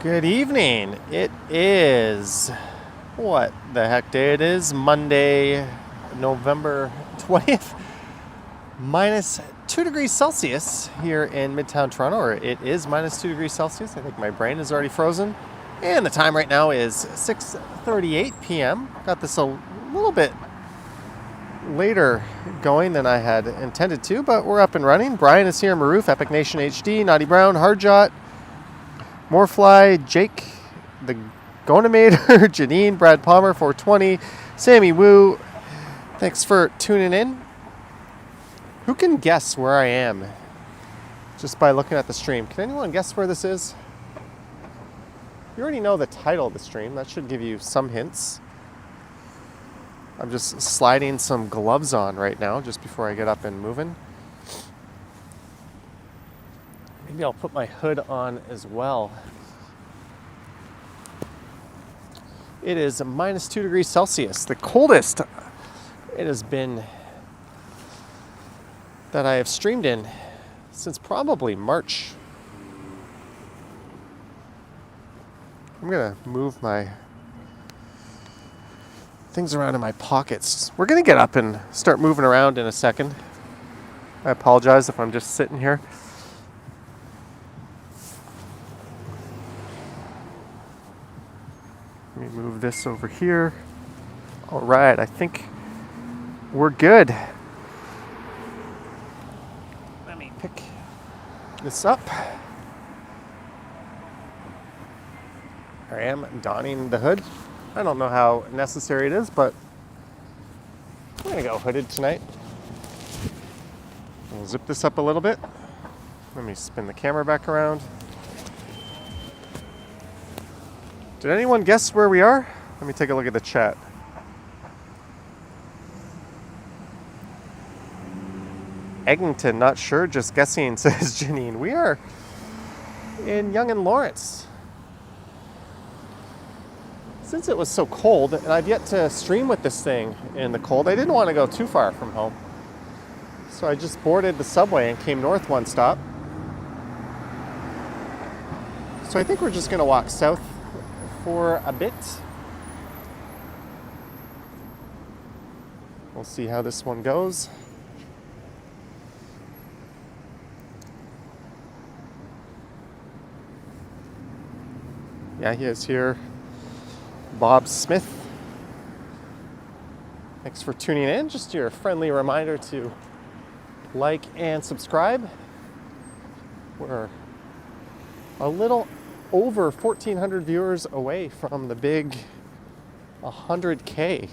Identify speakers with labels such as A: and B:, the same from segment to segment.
A: Good evening. It is, what the heck day it is? Monday, November 20th. Minus 2 degrees Celsius here in Midtown Toronto, or it is minus 2 degrees Celsius. I think my brain is already frozen. And the time right now is 6:38 p.m. Got this a little bit later going than I had intended to, but we're up and running. Brian is here, Maroof, Epic Nation HD, Naughty Brown, Hardjot, Morefly, Jake, the Gonamator, Janine, Brad Palmer, 420, Sammy Woo. Thanks for tuning in. Who can guess where I am just by looking at the stream? Can anyone guess where this is? You already know the title of the stream. That should give you some hints. I'm just sliding some gloves on right now just before I get up and moving. Maybe I'll put my hood on as well. It is minus 2 degrees Celsius, the coldest it has been that I have streamed in since probably March. I'm gonna move my things around in my pockets. We're gonna get up and start moving around in a second. I apologize if I'm just sitting here. Let me move this over here. All right, I think we're good. Let me pick this up. I am donning the hood. I don't know how necessary it is, but I'm gonna go hooded tonight. We'll zip this up a little bit. Let me spin the camera back around. Did anyone guess where we are? Let me take a look at the chat. Eglinton, not sure, just guessing, says Janine. We are in Yonge and Lawrence. Since it was so cold, and I've yet to stream with this thing in the cold, I didn't want to go too far from home. So I just boarded the subway and came north one stop. So I think we're just going to walk south for a bit. We'll see how this one goes. Yeah, he is here. Bob Smith. Thanks for tuning in. Just your friendly reminder to like and subscribe. We're a little over 1,400 viewers away from the big 100K.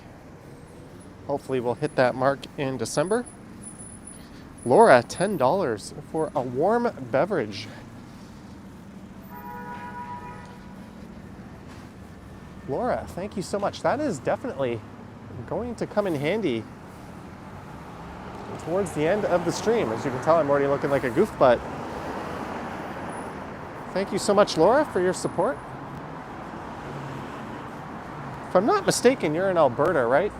A: Hopefully we'll hit that mark in December. Laura, $10 for a warm beverage. Laura, thank you so much. That is definitely going to come in handy towards the end of the stream. As you can tell, I'm already looking like a goof, but thank you so much, Laura, for your support. If I'm not mistaken, you're in Alberta, right?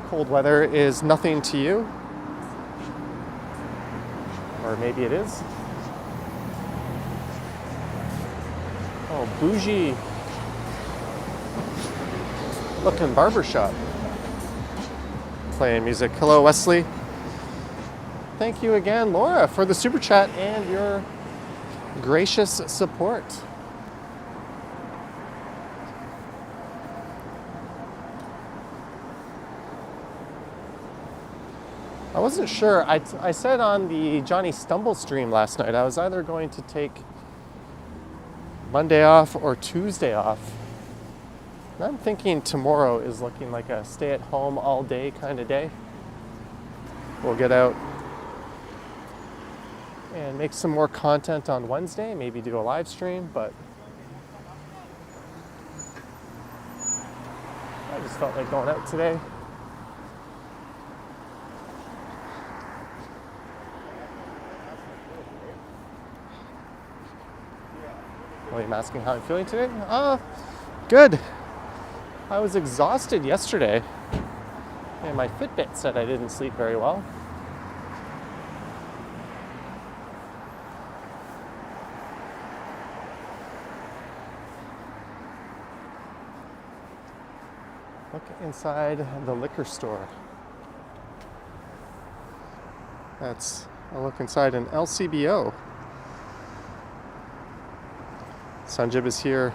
A: Cold weather is nothing to you. Or maybe it is. Oh, bougie looking barbershop. Playing music. Hello, Wesley. Thank you again, Laura, for the super chat and your gracious support. I wasn't sure. I said on the Johnny Stumble stream last night, I was either going to take Monday off or Tuesday off. And I'm thinking tomorrow is looking like a stay-at-home all-day kind of day. We'll get out and make some more content on Wednesday, maybe do a live stream, but I just felt like going out today. William asking how I'm feeling today? Good. I was exhausted yesterday, and my Fitbit said I didn't sleep very well. Look inside the liquor store. That's a look inside an LCBO. Sanjib is here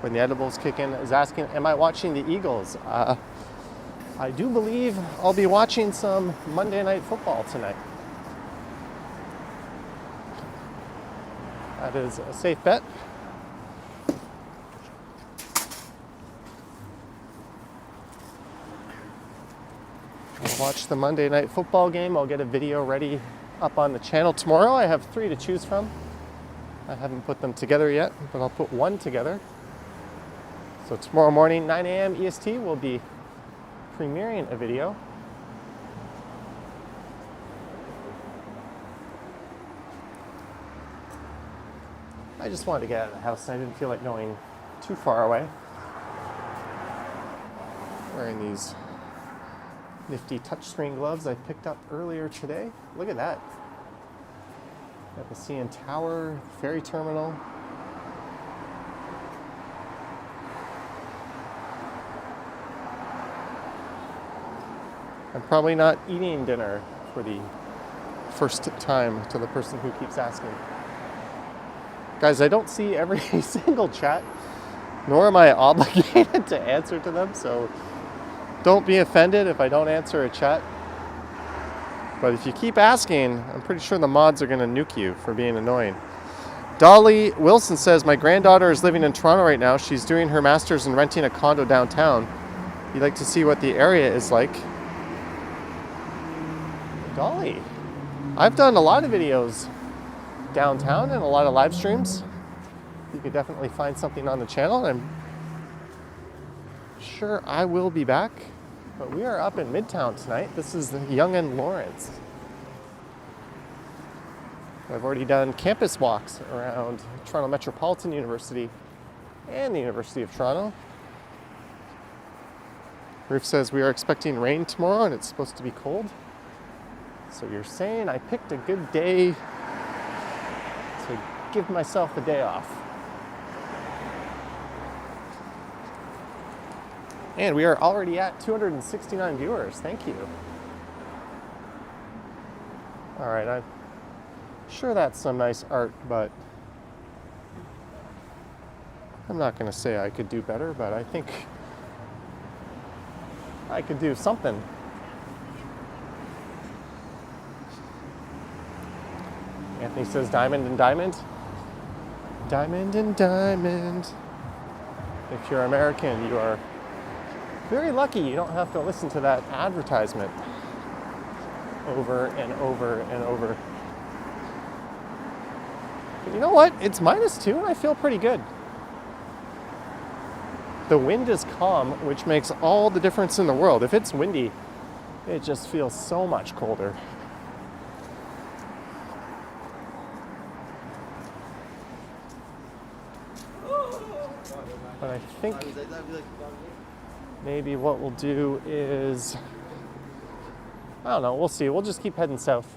A: when the edibles kick in, is asking, am I watching the Eagles? I do believe I'll be watching some Monday Night Football tonight. That is a safe bet. I'll watch the Monday Night Football game. I'll get a video ready up on the channel tomorrow. I have 3 to choose from. I haven't put them together yet, but I'll put one together. So tomorrow morning, 9 a.m. EST, we'll be premiering a video. I just wanted to get out of the house and I didn't feel like going too far away. Wearing these nifty touchscreen gloves I picked up earlier today. Look at that. Got the CN Tower, ferry terminal. I'm probably not eating dinner for the first time, to the person who keeps asking. Guys, I don't see every single chat, nor am I obligated to answer to them, so don't be offended if I don't answer a chat. But if you keep asking, I'm pretty sure the mods are going to nuke you for being annoying. Dolly Wilson says, my granddaughter is living in Toronto right now. She's doing her master's and renting a condo downtown. You'd like to see what the area is like. Dolly, I've done a lot of videos downtown and a lot of live streams. You could definitely find something on the channel. I'm sure I will be back. But we are up in Midtown tonight. This is the Yonge and Lawrence. I've already done campus walks around Toronto Metropolitan University and the University of Toronto. Ruth says we are expecting rain tomorrow and it's supposed to be cold. So you're saying I picked a good day to give myself the day off. And we are already at 269 viewers. Thank you. All right, I'm sure that's some nice art, but I'm not going to say I could do better, but I think I could do something. Anthony says diamond and diamond. Diamond and diamond. If you're American, you are very lucky you don't have to listen to that advertisement over and over and over. But you know what? It's -2 and I feel pretty good. The wind is calm, which makes all the difference in the world. If it's windy, it just feels so much colder. But I think maybe what we'll do is, I don't know, we'll see. We'll just keep heading south.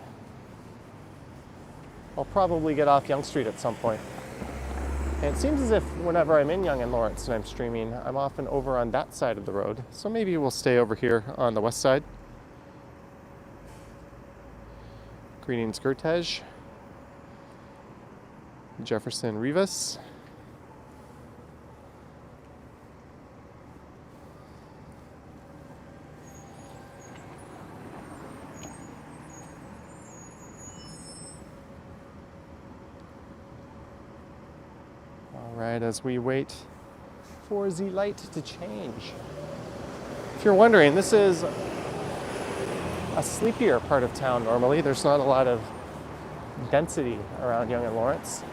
A: I'll probably get off Yonge Street at some point. And it seems as if whenever I'm in Yonge and Lawrence and I'm streaming, I'm often over on that side of the road. So maybe we'll stay over here on the west side. Greetings, Gertej. Jefferson Rivas. Right, as we wait for the light to change. If you're wondering, this is a sleepier part of town normally. There's not a lot of density around Yonge and Lawrence.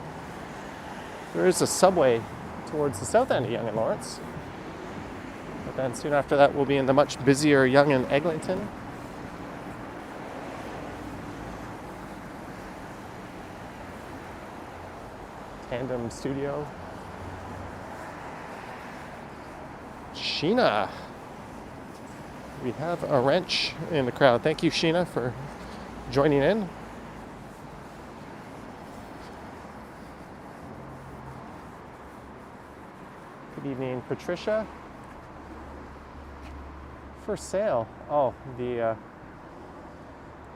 A: There is a subway towards the south end of Yonge and Lawrence. But then soon after that, we'll be in the much busier Yonge and Eglinton. Tandem Studio. Sheena. We have a wrench in the crowd. Thank you, Sheena, for joining in. Good evening, Patricia. for sale? Oh, the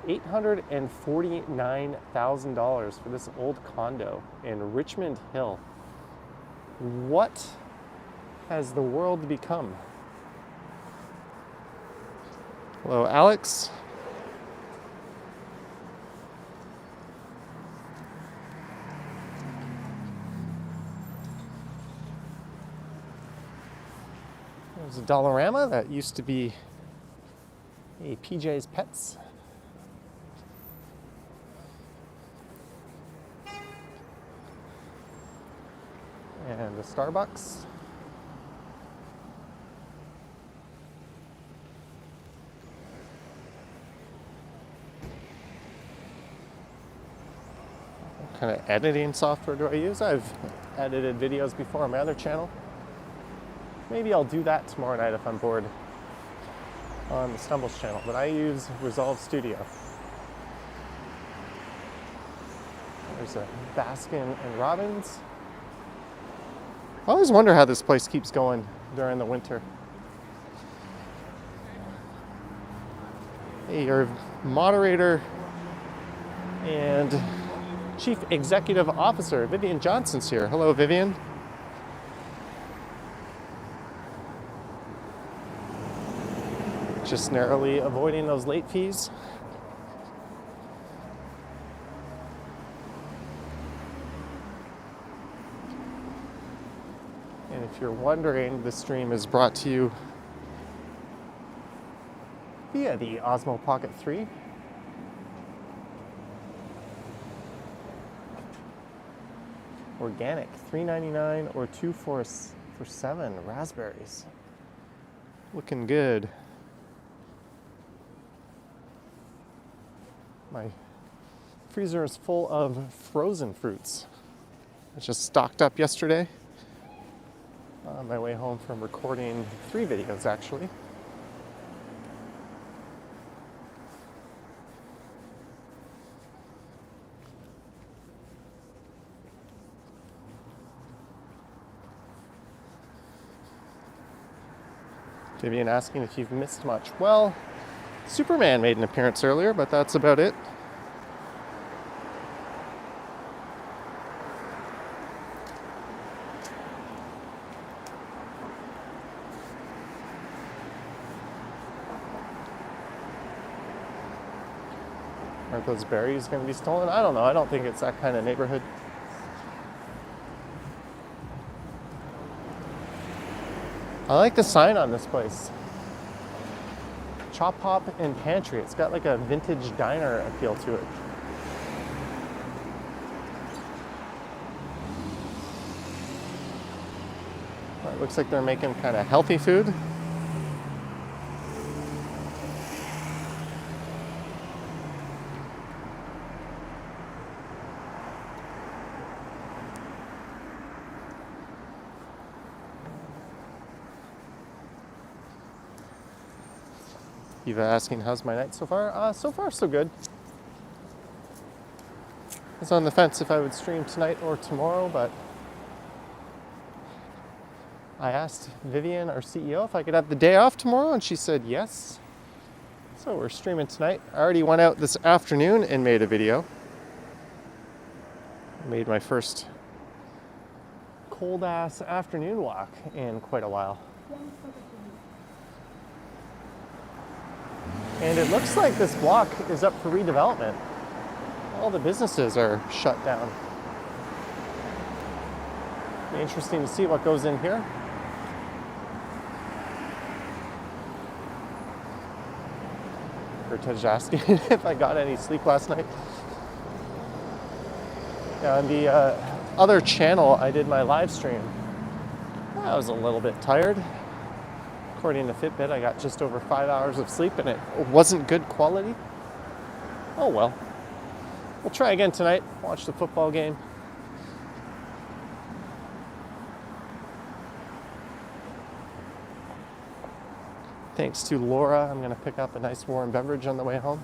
A: $849,000 for this old condo in Richmond Hill. What has the world become? Hello, Alex. There's a Dollarama that used to be a PJ's Pets. And a Starbucks. What kind of editing software do I use? I've edited videos before on my other channel. Maybe I'll do that tomorrow night if I'm bored on the Stumbles channel, but I use Resolve Studio. There's a Baskin and Robbins. I always wonder how this place keeps going during the winter. Hey, your moderator and Chief Executive Officer, Vivian Johnson's here. Hello, Vivian. Just narrowly avoiding those late fees. And if you're wondering, this stream is brought to you via the Osmo Pocket 3. Organic, $3.99 or 2 for $7. Raspberries. Looking good. My freezer is full of frozen fruits. I just stocked up yesterday on my way home from recording 3 videos, actually. Vivian asking if you've missed much. Well, Superman made an appearance earlier, but that's about it. Aren't those berries going to be stolen? I don't know. I don't think it's that kind of neighborhood. I like the sign on this place. Chop Hop and Pantry. It's got like a vintage diner appeal to it. Well, it looks like they're making kind of healthy food. Eva asking, how's my night so far? So far, so good. I was on the fence if I would stream tonight or tomorrow, but I asked Vivian, our CEO, if I could have the day off tomorrow, and she said yes. So we're streaming tonight. I already went out this afternoon and made a video. I made my first cold-ass afternoon walk in quite a while. And it looks like this block is up for redevelopment. All the businesses are shut down. Be interesting to see what goes in here. Kurtaj asking if I got any sleep last night. Yeah, on the other channel, I did my live stream. I was a little bit tired. According to Fitbit, I got just over 5 hours of sleep and it wasn't good quality. Oh well. We'll try again tonight, watch the football game. Thanks to Laura, I'm gonna pick up a nice warm beverage on the way home.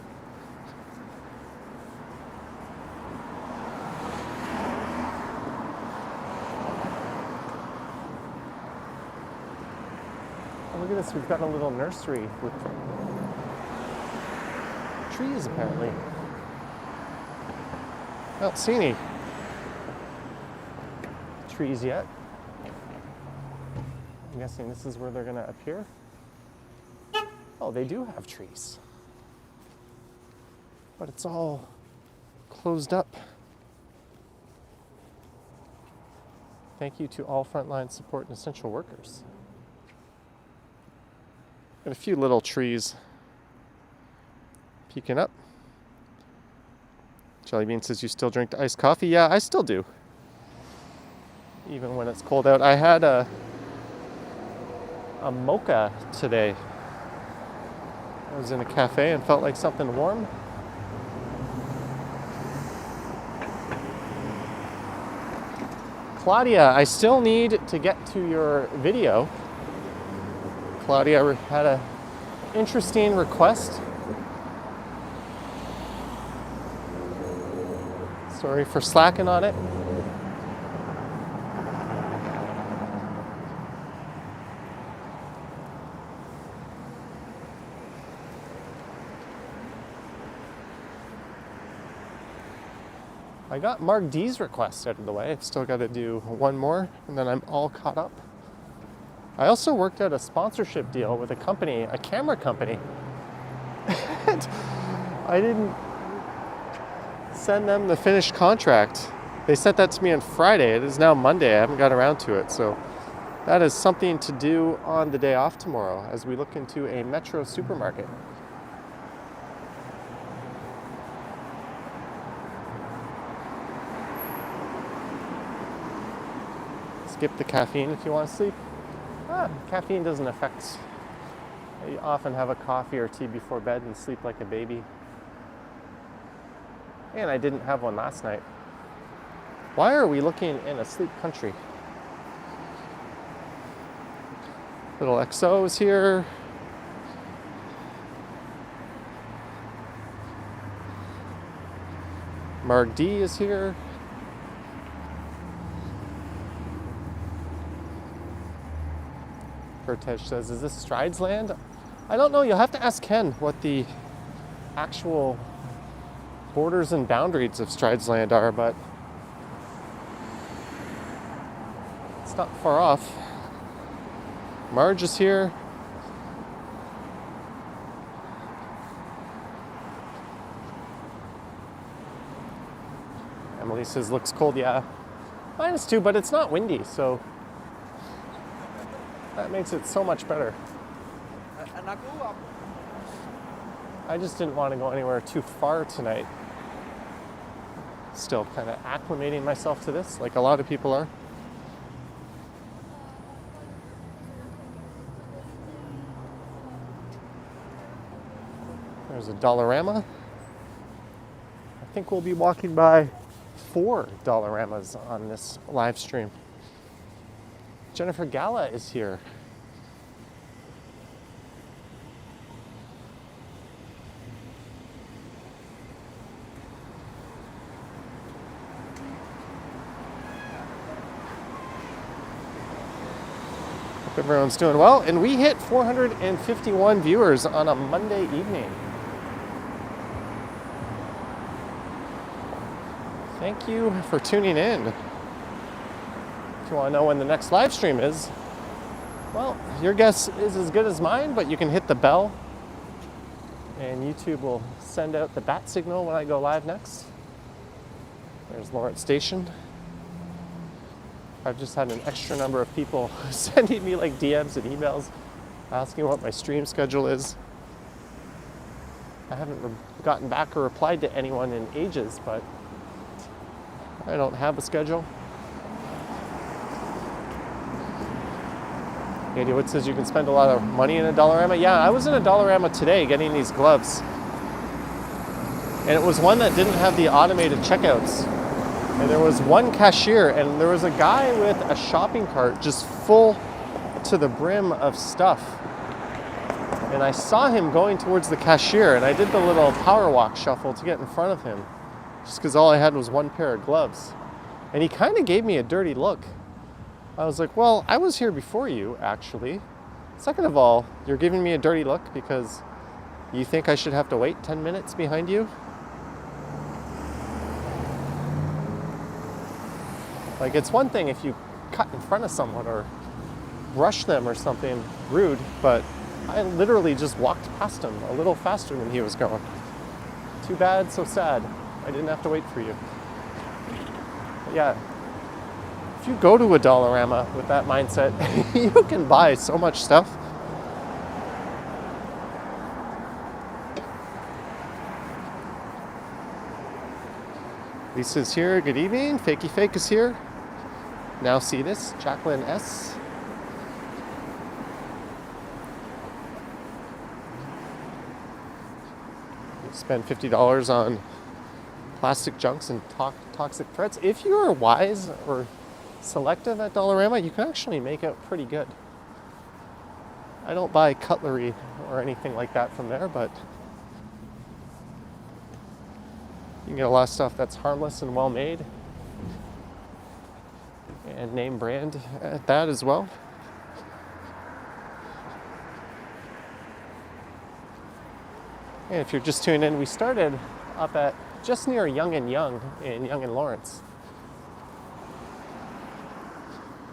A: look at this. We've got a little nursery with trees, apparently. I don't see any trees yet. I'm guessing this is where they're going to appear. Oh, they do have trees. But it's all closed up. Thank you to all frontline support and essential workers. And a few little trees peeking up. Jellybean says you still drink iced coffee. Yeah, I still do. Even when it's cold out. I had a mocha today. I was in a cafe and felt like something warm. Claudia, I still need to get to your video. Claudia had an interesting request. Sorry for slacking on it. I got Mark D's request out of the way. I've still got to do one more, and then I'm all caught up. I also worked out a sponsorship deal with a company, a camera company. And I didn't send them the finished contract. They sent that to me on Friday. It is now Monday. I haven't got around to it. So that is something to do on the day off tomorrow as we look into a Metro supermarket. Skip the caffeine if you want to sleep. Caffeine doesn't affect. I often have a coffee or tea before bed and sleep like a baby. And I didn't have one last night. Why are we looking in a sleep country? Little XO is here. Mark D is here. Vertej says, is this Strides land? I don't know. You'll have to ask Ken what the actual borders and boundaries of Strides land are, but it's not far off. Marge is here. Emily says, looks cold. Yeah, -2, but it's not windy, so that makes it so much better. I just didn't want to go anywhere too far tonight. Still kind of acclimating myself to this, like a lot of people are. There's a Dollarama. I think we'll be walking by 4 Dollaramas on this live stream. Jennifer Gala is here. Hope everyone's doing well. And we hit 451 viewers on a Monday evening. Thank you for tuning in. If you want to know when the next live stream is, well, your guess is as good as mine, but you can hit the bell and YouTube will send out the bat signal when I go live next. There's Lawrence Station. I've just had an extra number of people sending me like DMs and emails asking what my stream schedule is. I haven't gotten back or replied to anyone in ages, but I don't have a schedule. Andy Wood says you can spend a lot of money in a Dollarama. Yeah, I was in a Dollarama today getting these gloves. And it was one that didn't have the automated checkouts. And there was one cashier and there was a guy with a shopping cart just full to the brim of stuff. And I saw him going towards the cashier and I did the little power walk shuffle to get in front of him. Just because all I had was one pair of gloves. And he kind of gave me a dirty look. I was like, well, I was here before you, actually. Second of all, you're giving me a dirty look because you think I should have to wait 10 minutes behind you? Like, it's one thing if you cut in front of someone or rush them or something rude, but I literally just walked past him a little faster than he was going. Too bad, so sad. I didn't have to wait for you. But yeah, if you go to a Dollarama with that mindset, you can buy so much stuff. Lisa's here, good evening. Fakey Fake is here. Now see this, Jacqueline S. Spend $50 on plastic junks and toxic threats. If you are wise or selective at Dollarama, you can actually make it pretty good. I don't buy cutlery or anything like that from there, but you can get a lot of stuff that's harmless and well made, and name brand at that as well. And if you're just tuning in, we started up at just near Yonge in Yonge and Lawrence.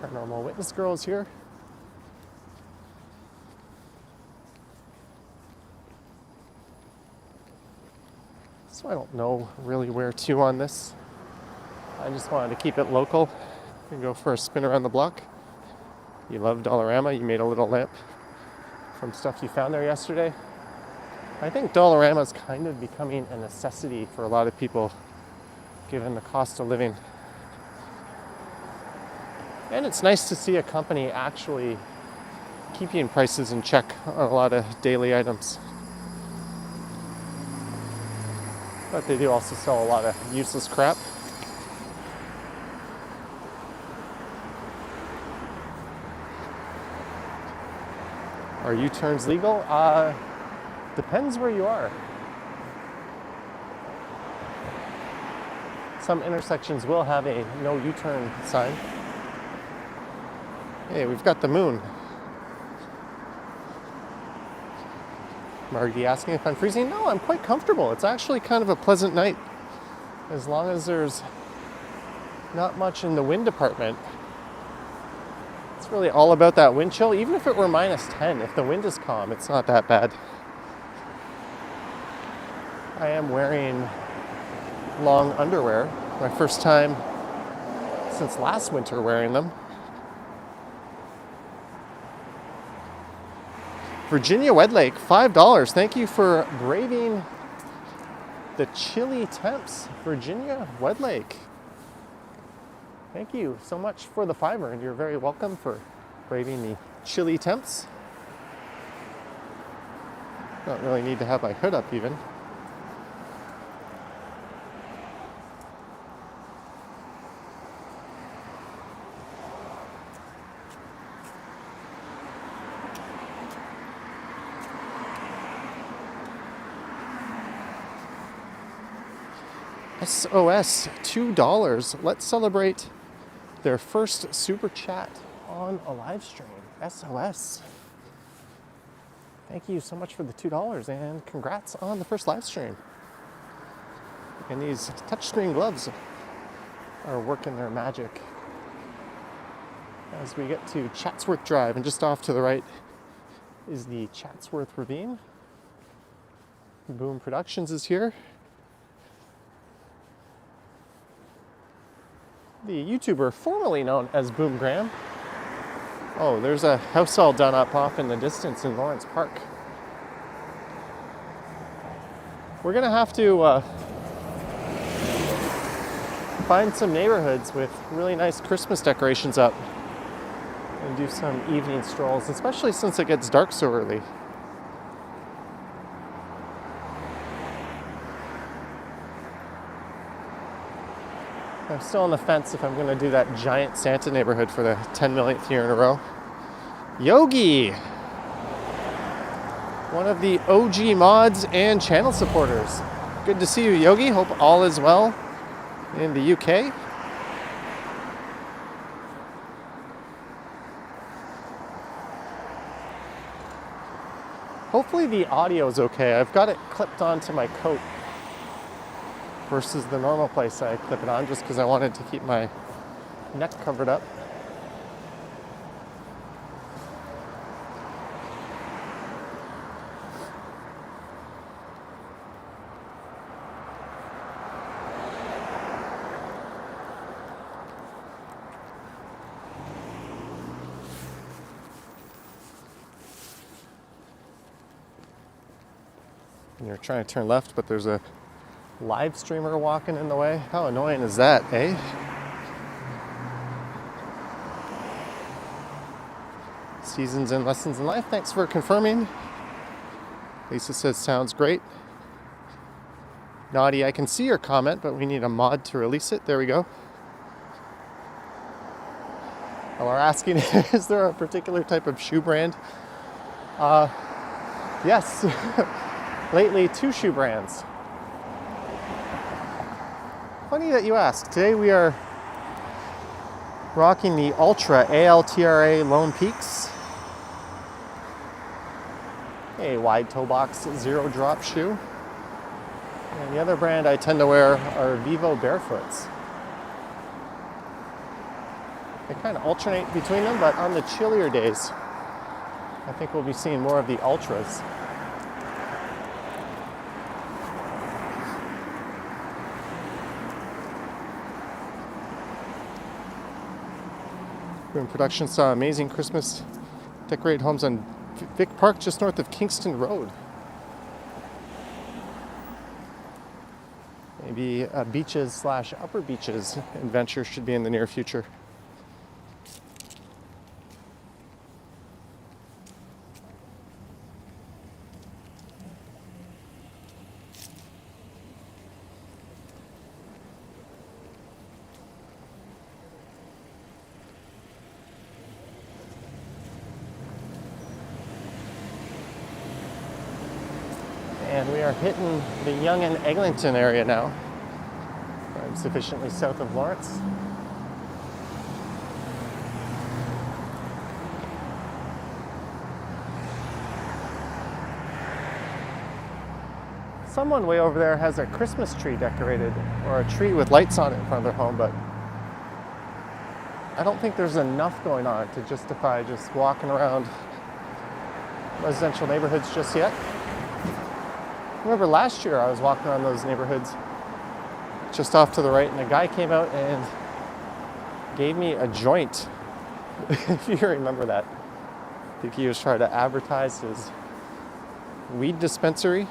A: Paranormal Witness Girl is here. So I don't know really where to on this. I just wanted to keep it local and go for a spin around the block. You love Dollarama. You made a little lamp from stuff you found there yesterday. I think Dollarama is kind of becoming a necessity for a lot of people, given the cost of living. And it's nice to see a company actually keeping prices in check on a lot of daily items. But they do also sell a lot of useless crap. Are U-turns legal? Depends where you are. Some intersections will have a no U-turn sign. Hey, we've got the moon. Margie asking if I'm freezing. No, I'm quite comfortable. It's actually kind of a pleasant night. As long as there's not much in the wind department. It's really all about that wind chill. Even if it were minus 10, if the wind is calm, it's not that bad. I am wearing long underwear. My first time since last winter wearing them. Virginia Wedlake, $5. Thank you for braving the chilly temps. Virginia Wedlake. Thank you so much for the $5, and you're very welcome for braving the chilly temps. Don't really need to have my hood up even. SOS, $2. Let's celebrate their first super chat on a live stream. SOS. Thank you so much for the $2 and congrats on the first live stream. And these touchscreen gloves are working their magic as we get to Chatsworth Drive, and just off to the right is the Chatsworth Ravine. Boom Productions is here. The YouTuber formerly known as Boom Graham. Oh, there's a house all done up off in the distance in Lawrence Park. We're gonna have to find some neighborhoods with really nice Christmas decorations up and do some evening strolls, especially since it gets dark so early. I'm still on the fence if I'm going to do that giant Santa neighborhood for the 10 millionth year in a row. Yogi! One of the OG mods and channel supporters. Good to see you, Yogi. Hope all is well in the UK. Hopefully the audio is okay. I've got it clipped onto my coat versus the normal place I clip it on, just because I wanted to keep my neck covered up. And you're trying to turn left, but there's a live streamer walking in the way. How annoying is that, eh? Seasons and Lessons in Life, thanks for confirming. Lisa says, sounds great. Naughty, I can see your comment, but we need a mod to release it. There we go. Well, we're asking, is there a particular type of shoe brand? Yes. Lately, 2 shoe brands. Funny that you ask. Today we are rocking the Ultra ALTRA Lone Peaks. A wide toe box, 0 drop shoe. And the other brand I tend to wear are Vivo Barefoots. They kind of alternate between them, but on the chillier days, I think we'll be seeing more of the Ultras. We're in production, saw amazing Christmas decorated homes on Vic Park, just north of Kingston Road. Maybe a beaches / upper beaches adventure should be in the near future. And we are hitting the Yonge and Eglinton area now. I'm sufficiently south of Lawrence. Someone way over there has a Christmas tree decorated, or a tree with lights on it in front of their home, but I don't think there's enough going on to justify just walking around residential neighborhoods just yet. I remember last year I was walking around those neighborhoods just off to the right, and a guy came out and gave me a joint. If you remember that. I think he was trying to advertise his weed dispensary.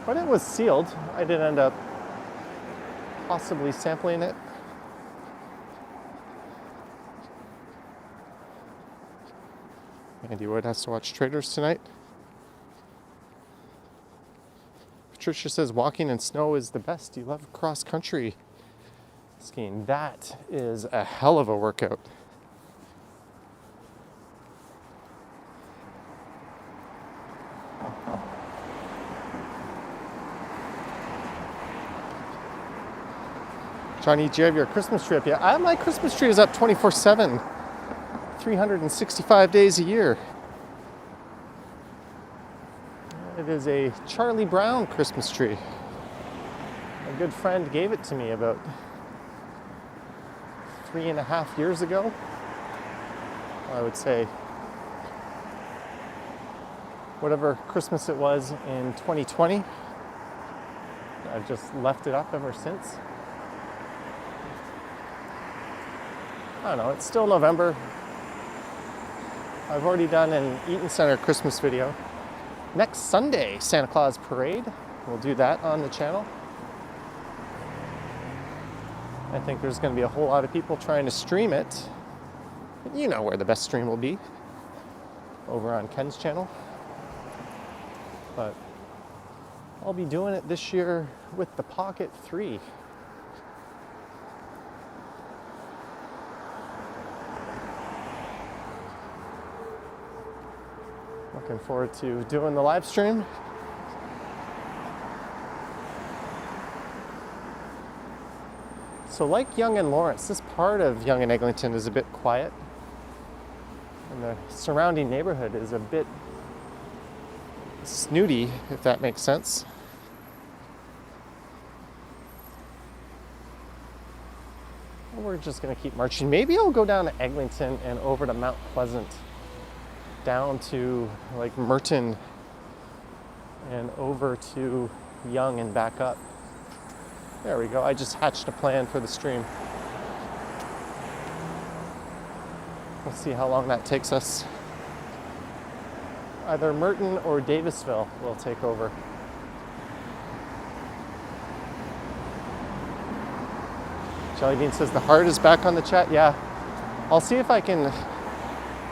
A: But it was sealed. I did end up possibly sampling it. Andy Wood has to watch Traders tonight. Patricia says walking in snow is the best. You love cross-country skiing. That is a hell of a workout. Johnny, do you have your Christmas tree up yet? My Christmas tree is up 24/7, 365 days a year. It is a Charlie Brown Christmas tree. A good friend gave it to me about 3.5 years ago. I would say whatever Christmas it was in 2020. I've just left it up ever since. I don't know, it's still November. I've already done an Eaton Center Christmas video. Next Sunday, Santa Claus Parade. We'll do that on the channel. I think there's going to be a whole lot of people trying to stream it. You know where the best stream will be. Over on Ken's channel. But I'll be doing it this year with the Pocket 3. Looking forward to doing the live stream. So like Yonge and Lawrence, this part of Yonge and Eglinton is a bit quiet. And the surrounding neighborhood is a bit snooty, if that makes sense. We're just going to keep marching. Maybe I'll go down to Eglinton and over to Mount Pleasant, down to like Merton and over to Yonge and back up. There we go. I just hatched a plan for the stream. We'll see how long that takes us. Either Merton or Davisville will take over. Jellybean says the heart is back on the chat. Yeah, I'll see if I can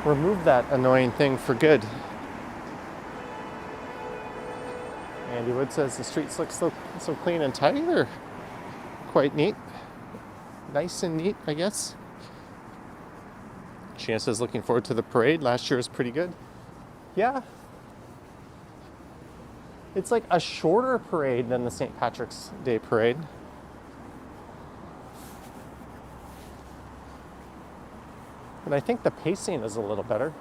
A: remove that annoying thing for good. Andy Wood says the streets look so clean and tidy. They're quite neat. Nice and neat, I guess. Chance says looking forward to the parade. Last year was pretty good. Yeah. It's like a shorter parade than the St. Patrick's Day parade. But I think the pacing is a little better.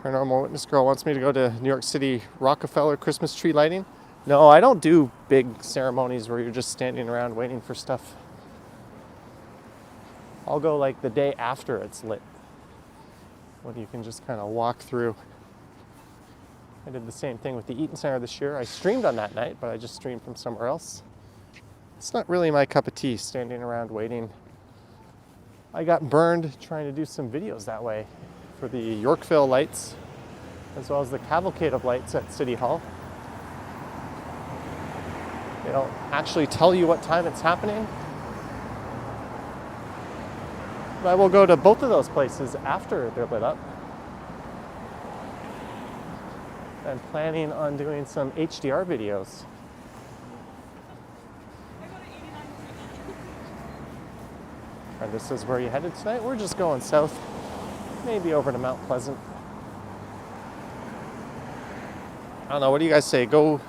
A: Paranormal Witness Girl wants me to go to New York City Rockefeller Christmas tree lighting. No, I don't do big ceremonies where you're just standing around waiting for stuff. I'll go like the day after it's lit, when you can just kind of walk through. I did the same thing with the Eaton Center this year. I streamed on that night, but I just streamed from somewhere else. It's not really my cup of tea, standing around waiting. I got burned trying to do some videos that way for the Yorkville lights, as well as the cavalcade of lights at City Hall. They don't actually tell you what time it's happening. But I will go to both of those places after they're lit up. I'm planning on doing some HDR videos. And this is where you headed tonight. We're just going south, maybe over to Mount Pleasant. I don't know, what do you guys say? Go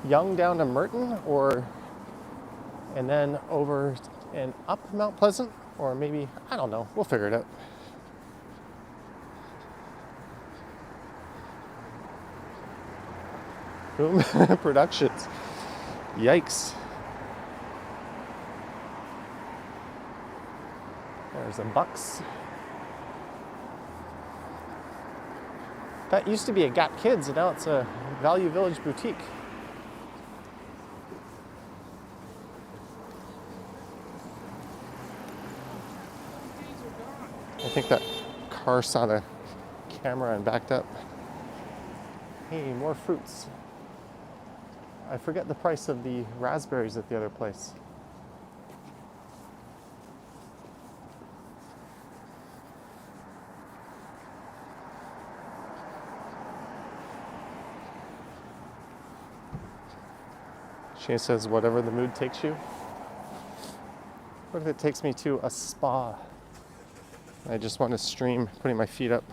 A: Yonge down to Merton, or and then over and up Mount Pleasant? Or maybe, I don't know, we'll figure it out. Boom Productions. Yikes. There's a Bucks. That used to be a Gap Kids, and now it's a Value Village boutique. I think that car saw the camera and backed up. Hey, more fruits. I forget the price of the raspberries at the other place. She says, whatever the mood takes you. What if it takes me to a spa? I just want to stream, putting my feet up.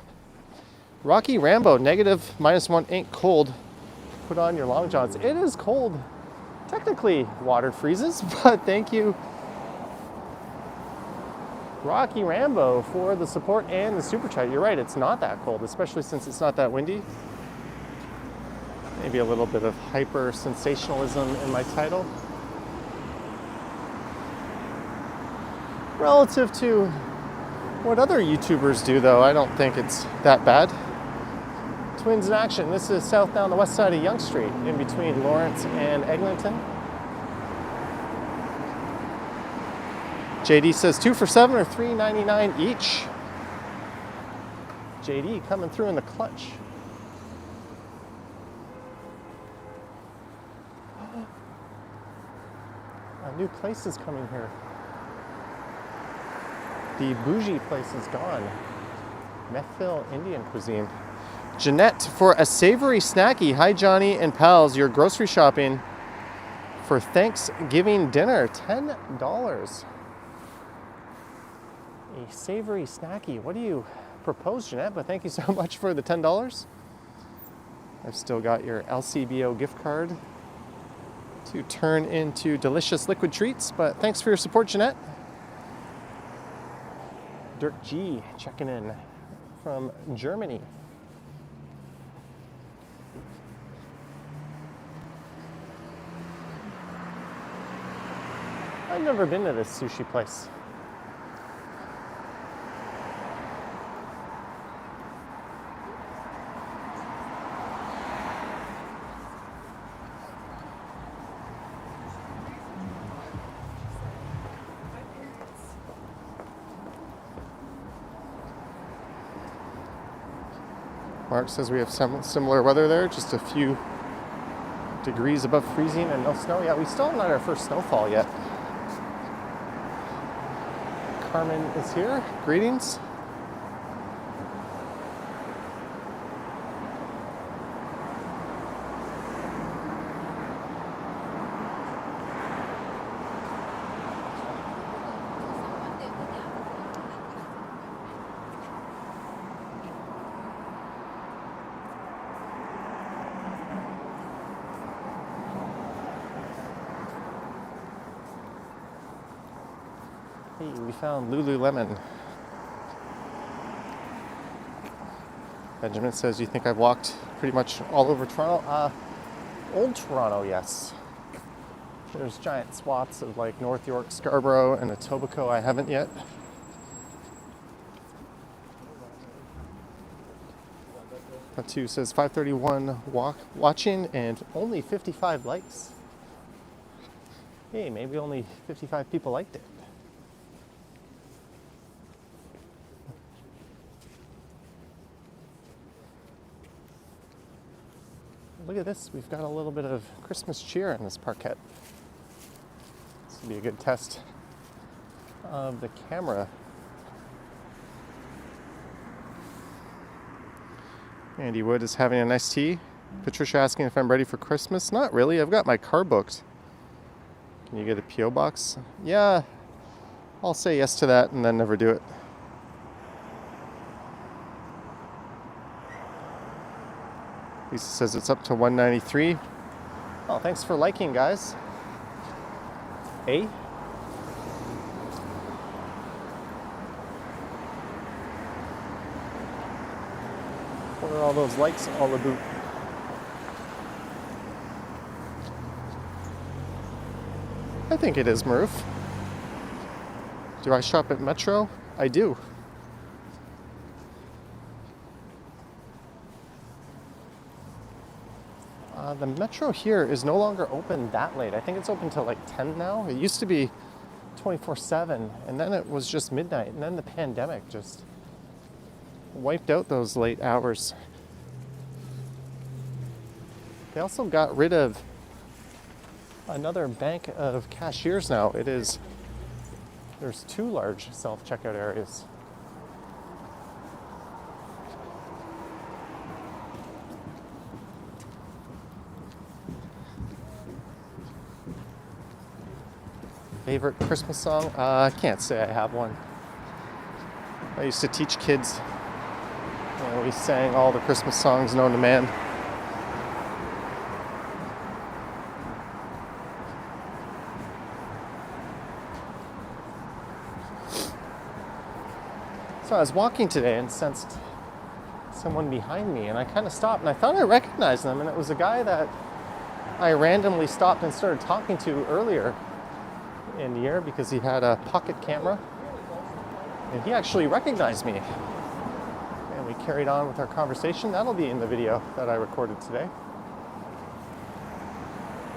A: Rocky Rambo, -1 ain't cold. Put on your long johns. It is cold. Technically, water freezes, but thank you, Rocky Rambo, for the support and the super chat. You're right, it's not that cold, especially since it's not that windy. Maybe a little bit of hyper sensationalism in my title. Relative to what other YouTubers do, though, I don't think it's that bad. Twins in action. This is south down the west side of Yonge Street, in between Lawrence and Eglinton. JD says 2 for $7 or $3.99 each. JD coming through in the clutch. A new place is coming here. The bougie place is gone. Methville Indian cuisine. Jeanette for a savory snacky. Hi, Johnny and pals. Your grocery shopping for Thanksgiving dinner. $10. A savory snacky. What do you propose, Jeanette? But thank you so much for the $10. I've still got your LCBO gift card to turn into delicious liquid treats. But thanks for your support, Jeanette. Dirk G checking in from Germany. I've never been to this sushi place. Mark says we have some similar weather there, just a few degrees above freezing and no snow. Yeah, we still haven't had our first snowfall yet. Carmen is here. Greetings. Hey, we found Lululemon. Benjamin says, you think I've walked pretty much all over Toronto? Old Toronto, yes. There's giant swaths of like North York, Scarborough, and Etobicoke I haven't yet. Two says 531 watching and only 55 likes. Hey, maybe only 55 people liked it. Look at this, we've got a little bit of Christmas cheer in this parquet. This would be a good test of the camera. Andy Wood is having a nice tea. Patricia asking if I'm ready for Christmas. Not really, I've got my car booked. Can you get a P.O. box? Yeah, I'll say yes to that and then never do it. Lisa says it's up to 193. Oh, thanks for liking, guys. Hey. What are all those likes all about? I think it is, Maroof. Do I shop at Metro? I do. The Metro here is no longer open that late. I think it's open till like 10 now. It used to be 24/7, and then it was just midnight, and then the pandemic just wiped out those late hours. They also got rid of another bank of cashiers now. There's 2 large self-checkout areas. Favorite Christmas song? I can't say I have one. I used to teach kids. We sang all the Christmas songs known to man. So I was walking today and sensed someone behind me, and I kind of stopped, and I thought I recognized them, and it was a guy that I randomly stopped and started talking to earlier in the year because he had a pocket camera, and he actually recognized me, and we carried on with our conversation. That'll be in the video that I recorded today.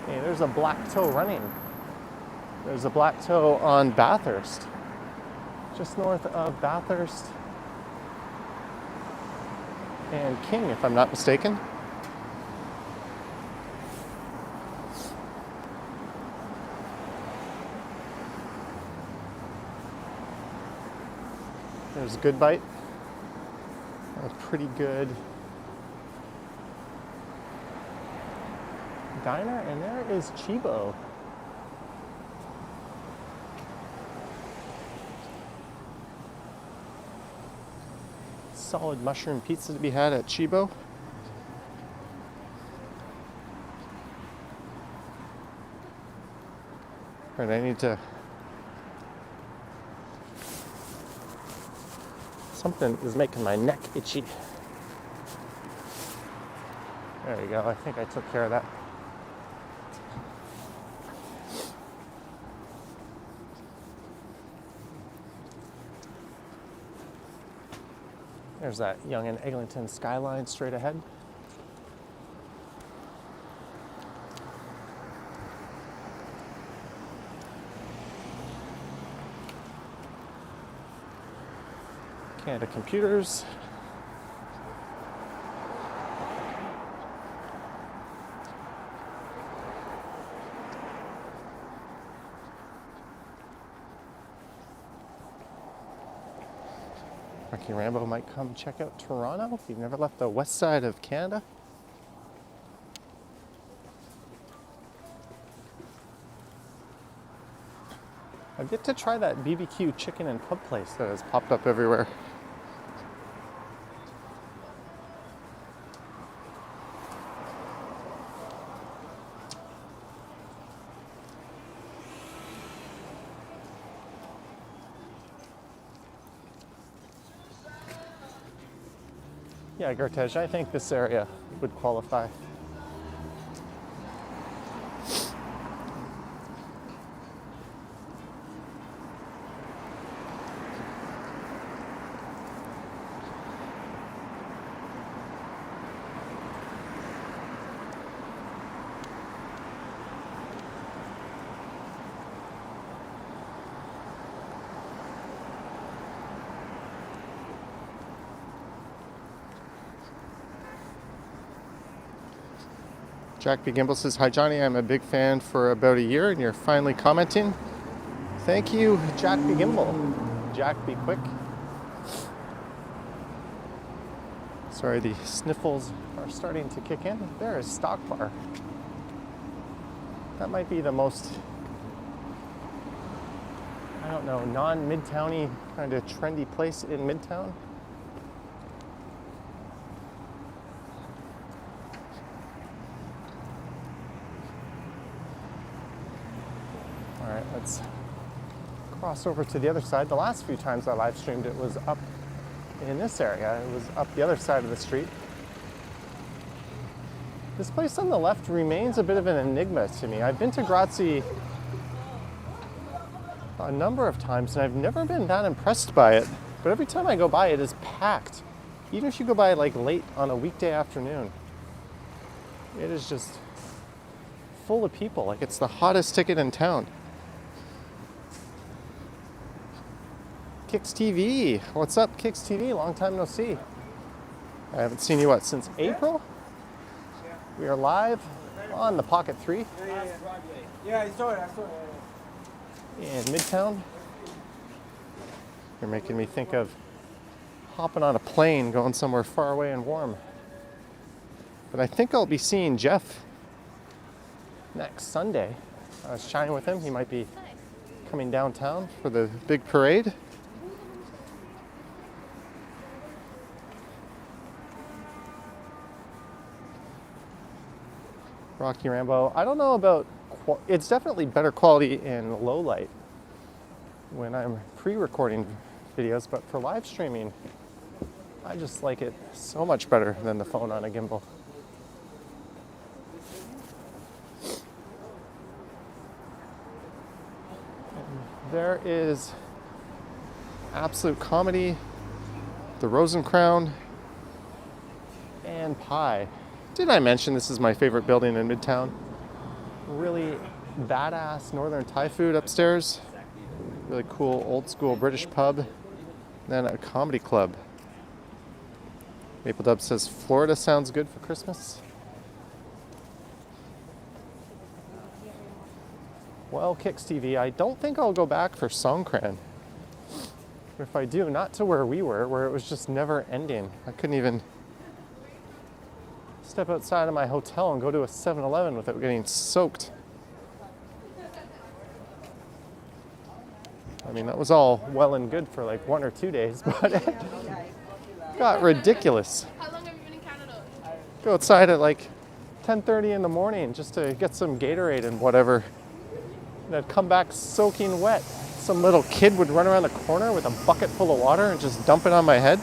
A: Hey, there's a black toe running. There's a black toe on Bathurst, just north of Bathurst and King, if I'm not mistaken. There's Good Bite, a pretty good diner, and there is Chibo. Solid mushroom pizza to be had at Chibo. All right, I need to Something is making my neck itchy. There you go. I think I took care of that. There's that Yonge and Eglinton skyline straight ahead. Canada Computers. Rocky Rambo might come check out Toronto if you've never left the west side of Canada. I've yet to try that BBQ chicken and pub place that has popped up everywhere. Yeah, Gertej, I think this area would qualify. Jack B. Gimble says, hi Johnny, I'm a big fan for about a year and you're finally commenting. Thank you, Jack B. Gimble. Jack, be quick. Sorry, the sniffles are starting to kick in. There is Stock Bar. That might be the most, I don't know, non-Midtowny kind of trendy place in Midtown. Alright, let's cross over to the other side. The last few times I live streamed, it was up in this area. It was up the other side of the street. This place on the left remains a bit of an enigma to me. I've been to Grazie a number of times and I've never been that impressed by it. But every time I go by, it is packed. Even if you go by like late on a weekday afternoon, it is just full of people. Like it's the hottest ticket in town. Kicks TV. What's up, Kicks TV? Long time no see. I haven't seen you, since April? We are live on the Pocket 3.
B: Yeah, I saw it.
A: In Midtown. You're making me think of hopping on a plane, going somewhere far away and warm. But I think I'll be seeing Jeff next Sunday. I was chatting with him. He might be coming downtown for the big parade. Rocky Rambo. I don't know about, it's definitely better quality in low light when I'm pre-recording videos, but for live streaming, I just like it so much better than the phone on a gimbal. And there is Absolute Comedy, the Rosencrown, and Pie. Did I mention this is my favorite building in Midtown? Really badass Northern Thai food upstairs. Really cool old school British pub. Then a comedy club. Maple Dub says Florida sounds good for Christmas. Well, Kicks TV, I don't think I'll go back for Songkran. If I do, not to where we were, where it was just never ending. I couldn't even step outside of my hotel and go to a 7-Eleven without getting soaked. I mean, that was all well and good for like 1 or 2 days, but it got ridiculous.
C: How long have you been in Canada?
A: Go outside at like 10:30 in the morning just to get some Gatorade and whatever. And I'd come back soaking wet. some little kid would run around the corner with a bucket full of water and just dump it on my head.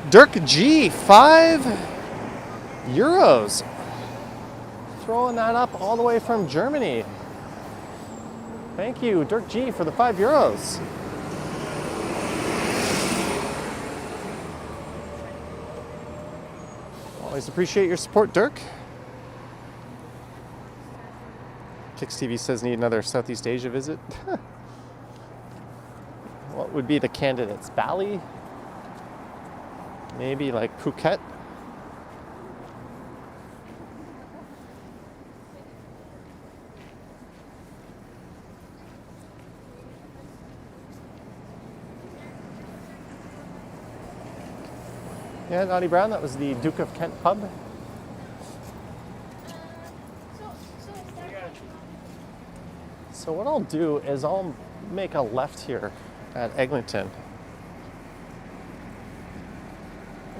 A: Dirk G, €5. Throwing that up all the way from Germany. Thank you, Dirk G, for the €5. Always appreciate your support, Dirk. Kix TV says need another Southeast Asia visit. What would be the candidates? Bali? Maybe like Phuket? Yeah, Naughty Brown, that was the Duke of Kent pub. So what I'll do is I'll make a left here at Eglinton.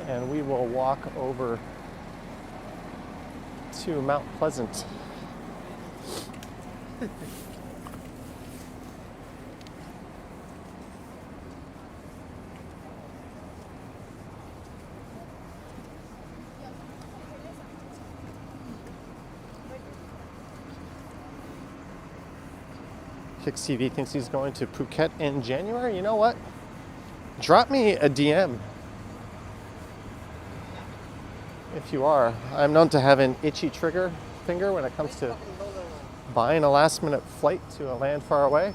A: And we will walk over to Mount Pleasant. Kix TV thinks he's going to Phuket in January. You know what? Drop me a DM if you are. I'm known to have an itchy trigger finger when it comes to buying a last minute flight to a land far away.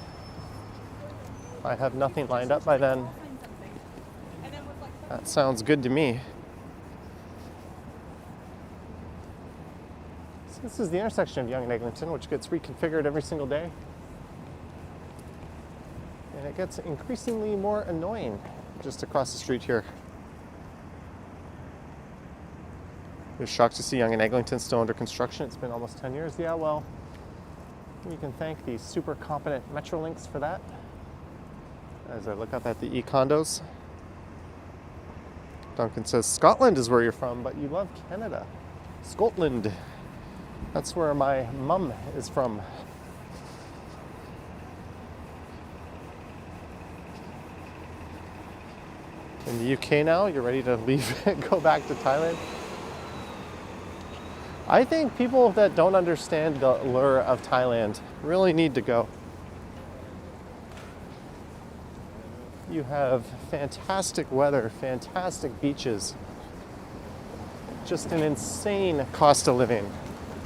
A: If I have nothing lined up by then, that sounds good to me. So this is the intersection of Yonge and Eglinton, which gets reconfigured every single day. And it gets increasingly more annoying just across the street here. You're shocked to see Yonge and Eglinton still under construction. It's been almost 10 years. Yeah, well, you can thank the super competent Metrolinx for that. As I look up at the e-condos. Duncan says, Scotland is where you're from, but you love Canada. Scotland. That's where my mum is from. In the UK now, you're ready to leave and go back to Thailand. I think people that don't understand the lure of Thailand really need to go. You have fantastic weather, fantastic beaches, just an insane cost of living,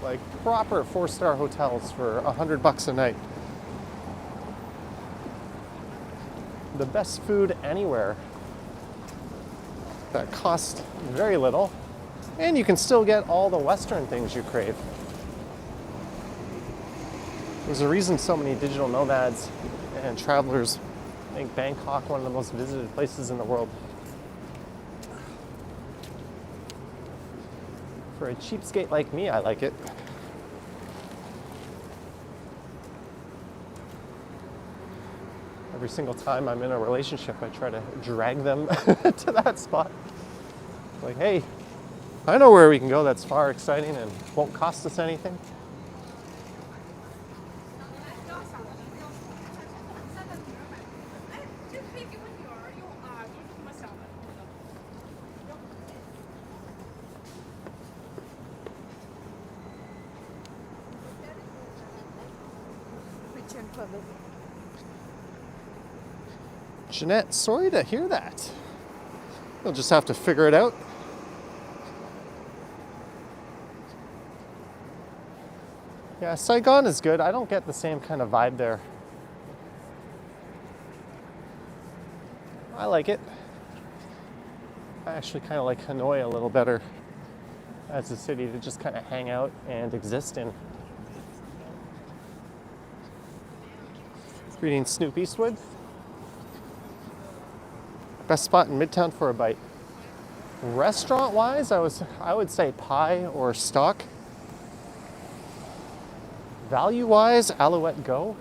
A: like proper 4-star hotels for $100 a night. The best food anywhere that cost very little, and you can still get all the Western things you crave. There's a reason so many digital nomads and travelers make Bangkok one of the most visited places in the world. For a cheapskate like me, I like it. Every single time I'm in a relationship, I try to drag them to that spot. Like, hey, I know where we can go that's far, exciting, and won't cost us anything. Jeanette, sorry to hear that. You'll just have to figure it out. Yeah, Saigon is good. I don't get the same kind of vibe there. I like it. I actually kind of like Hanoi a little better as a city to just kind of hang out and exist in. Greetings, Snoop Eastwood. Best spot in Midtown for a bite. Restaurant-wise, I would say pie or stock. Value-wise, Alouette Go.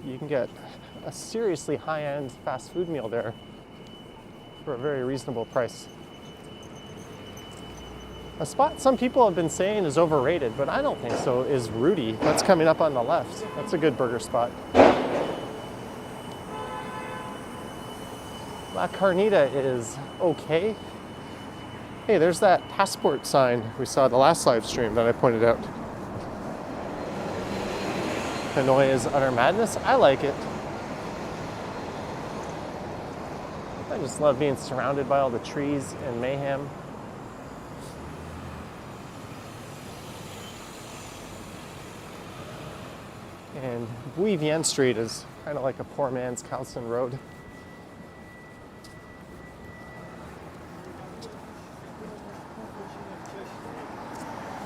A: You can get a seriously high-end fast food meal there for a very reasonable price. A spot some people have been saying is overrated, but I don't think so, is Rudy. That's coming up on the left. That's a good burger spot. La Carnita is okay. Hey, there's that passport sign we saw the last live stream that I pointed out. Hanoi is utter madness. I like it. I just love being surrounded by all the trees and mayhem. And Bui Vien Street is kind of like a poor man's Calson Road.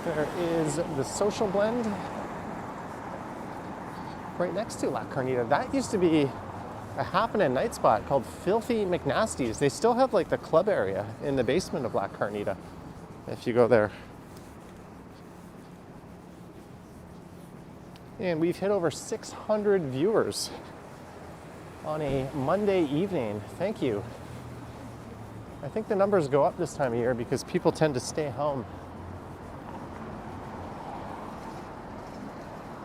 A: There is the Social Blend right next to La Carnita. That used to be a happening night spot called Filthy McNasty's. They still have like the club area in the basement of La Carnita if you go there. And we've hit over 600 viewers on a Monday evening. Thank you. I think the numbers go up this time of year because people tend to stay home.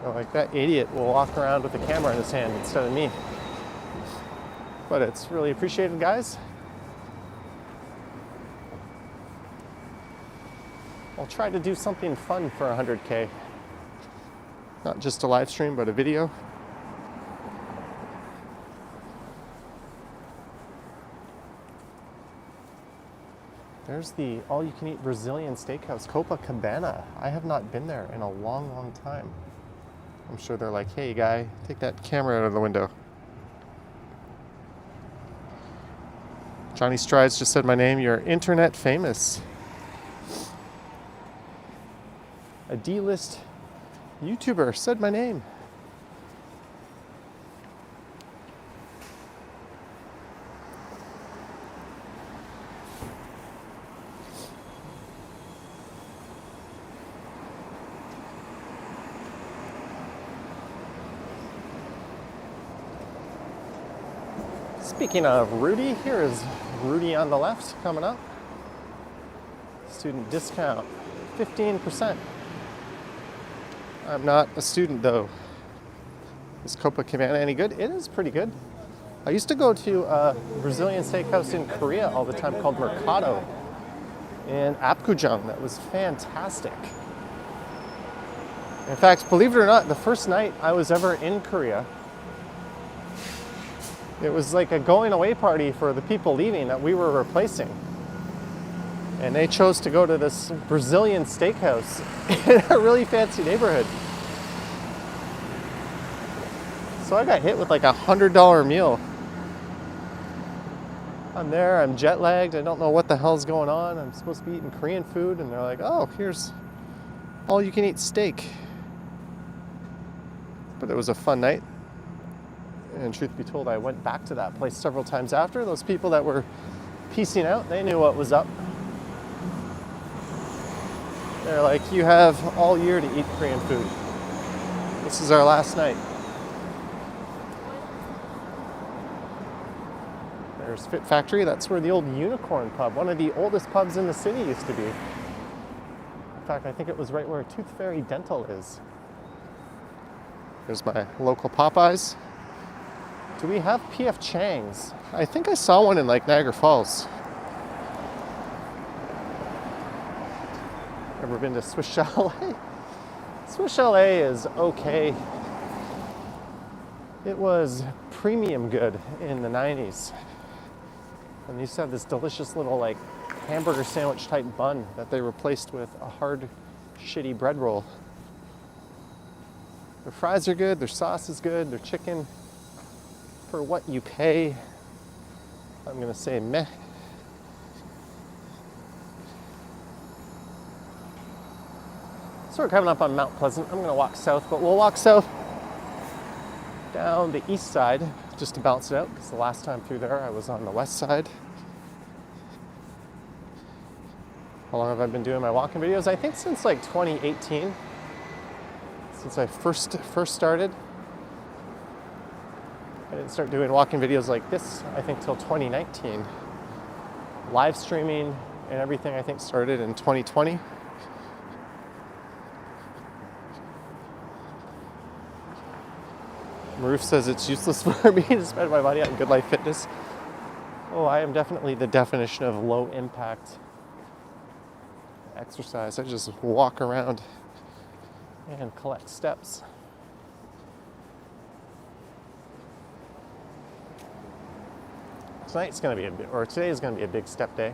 A: Like that idiot will walk around with a camera in his hand instead of me. But it's really appreciated, guys. I'll try to do something fun for 100K. Not just a live stream, but a video. There's the all-you-can-eat Brazilian steakhouse, Copacabana. I have not been there in a long, long time. I'm sure they're like, hey, guy, take that camera out of the window. Johnny Strides just said my name. You're internet famous. A D-list YouTuber said my name. Speaking of Rudy, here is Rudy on the left coming up. Student discount, 15%. I'm not a student though. Is Copacabana any good? It is pretty good. I used to go to a Brazilian steakhouse in Korea all the time called Mercado in Apgujeong. That was fantastic. In fact, believe it or not, the first night I was ever in Korea, it was like a going away party for the people leaving that we were replacing. And they chose to go to this Brazilian steakhouse in a really fancy neighborhood. So I got hit with like $100 meal. I'm there, I'm jet lagged, I don't know what the hell's going on. I'm supposed to be eating Korean food and they're like, oh, here's all you can eat steak. But it was a fun night. And truth be told, I went back to that place several times after. Those people that were piecing out, they knew what was up. They're like, you have all year to eat Korean food. This is our last night. There's Fit Factory. That's where the old Unicorn pub, one of the oldest pubs in the city, used to be. In fact, I think it was right where Tooth Fairy Dental is. There's my local Popeyes. Do we have P.F. Chang's? I think I saw one in like Niagara Falls. Ever been to Swiss Chalet? Swiss Chalet is okay. It was premium good in the 90s. And they used to have this delicious little like hamburger sandwich type bun that they replaced with a hard, shitty bread roll. Their fries are good, their sauce is good, their chicken, for what you pay, I'm gonna say meh. So we're coming up on Mount Pleasant. I'm gonna walk south, but we'll walk south down the east side just to balance it out, because the last time through there I was on the west side. How long have I been doing my walking videos? I think since like 2018, since I first started. I didn't start doing walking videos like this, I think, till 2019. Live streaming and everything, I think, started in 2020. Maruf says it's useless for me to spend my money on Good Life Fitness. Oh, I am definitely the definition of low impact exercise. I just walk around and collect steps. Tonight's going to be today is going to be a big step day.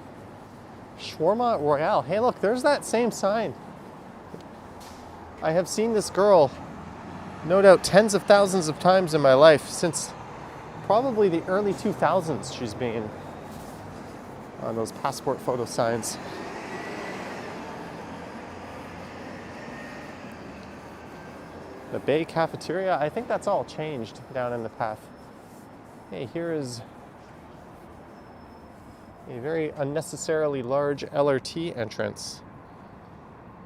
A: Shawarma Royale. Hey, look, there's that same sign. I have seen this girl, no doubt, tens of thousands of times in my life since probably the early 2000s. She's been on those passport photo signs. The Bay Cafeteria, I think that's all changed down in the path. Hey, here is a very unnecessarily large LRT entrance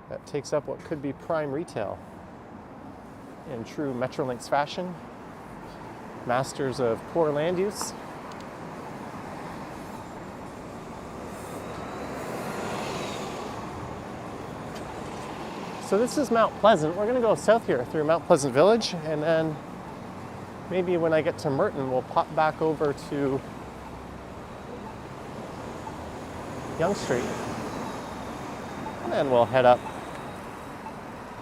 A: that takes up what could be prime retail. In true Metrolinx fashion, masters of poor land use. So this is Mount Pleasant. We're going to go south here through Mount Pleasant Village, and then maybe when I get to Merton, we'll pop back over to Yonge Street. And then we'll head up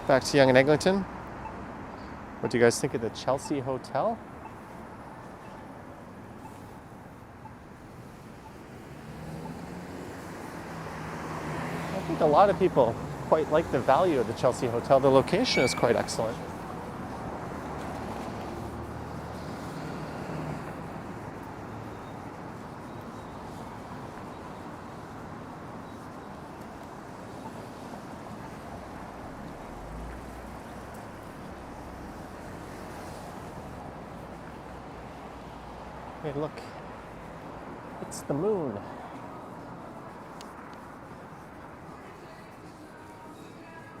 A: back to Yonge and Eglinton. What do you guys think of the Chelsea Hotel? I think a lot of people quite like the value of the Chelsea Hotel. The location is quite excellent. Hey, look, it's the moon.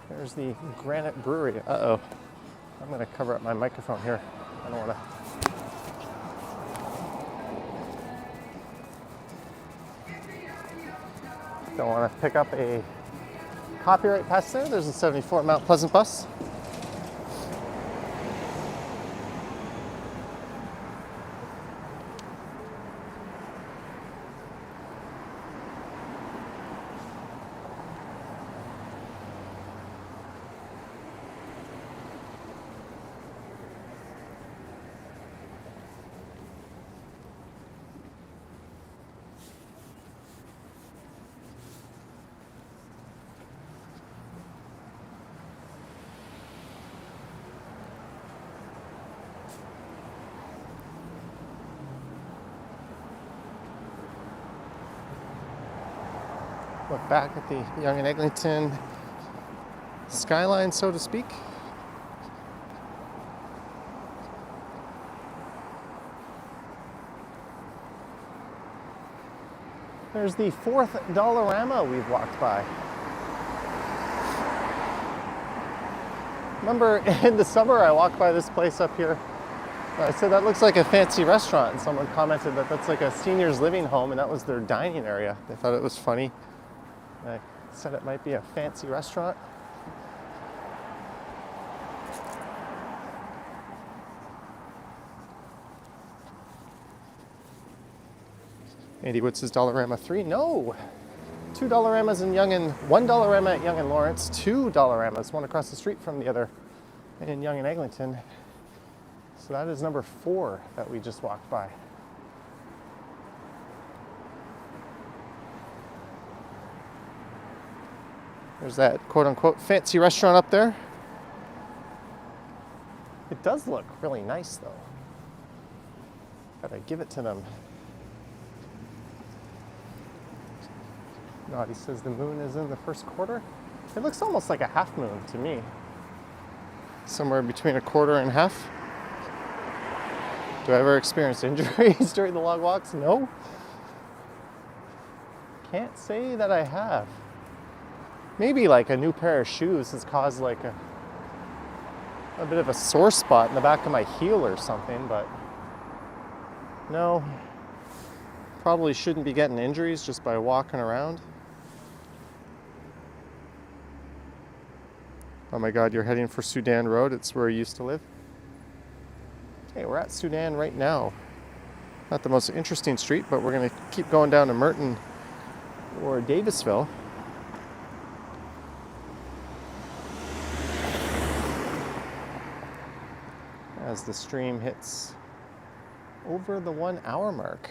A: There's the Granite Brewery. Uh-oh. I'm going to cover up my microphone here. I don't want to pick up a copyright pass there. There's a 74 Mount Pleasant bus. Look back at the Yonge and Eglinton skyline, so to speak. There's the fourth Dollarama we've walked by. Remember in the summer I walked by this place up here. I said that looks like a fancy restaurant, and someone commented that that's like a seniors living home, and that was their dining area. They thought it was funny. I said it might be a fancy restaurant. Andy Woods says Dollarama 3. No! 2 Dollaramas in Yonge and one Dollarama at Yonge and Lawrence, 2 Dollaramas, one across the street from the other in Yonge and Eglinton. So that is number 4 that we just walked by. There's that quote-unquote fancy restaurant up there. It does look really nice, though. Gotta give it to them. Naughty says the moon is in the first quarter. It looks almost like a half moon to me. Somewhere between a quarter and half. Do I ever experience injuries during the long walks? No. Can't say that I have. Maybe like a new pair of shoes has caused like a bit of a sore spot in the back of my heel or something, but no. Probably shouldn't be getting injuries just by walking around. Oh my God, you're heading for Sudan Road. It's where I used to live. Hey, we're at Sudan right now. Not the most interesting street, but we're going to keep going down to Merton or Davisville. As the stream hits over the 1 hour mark.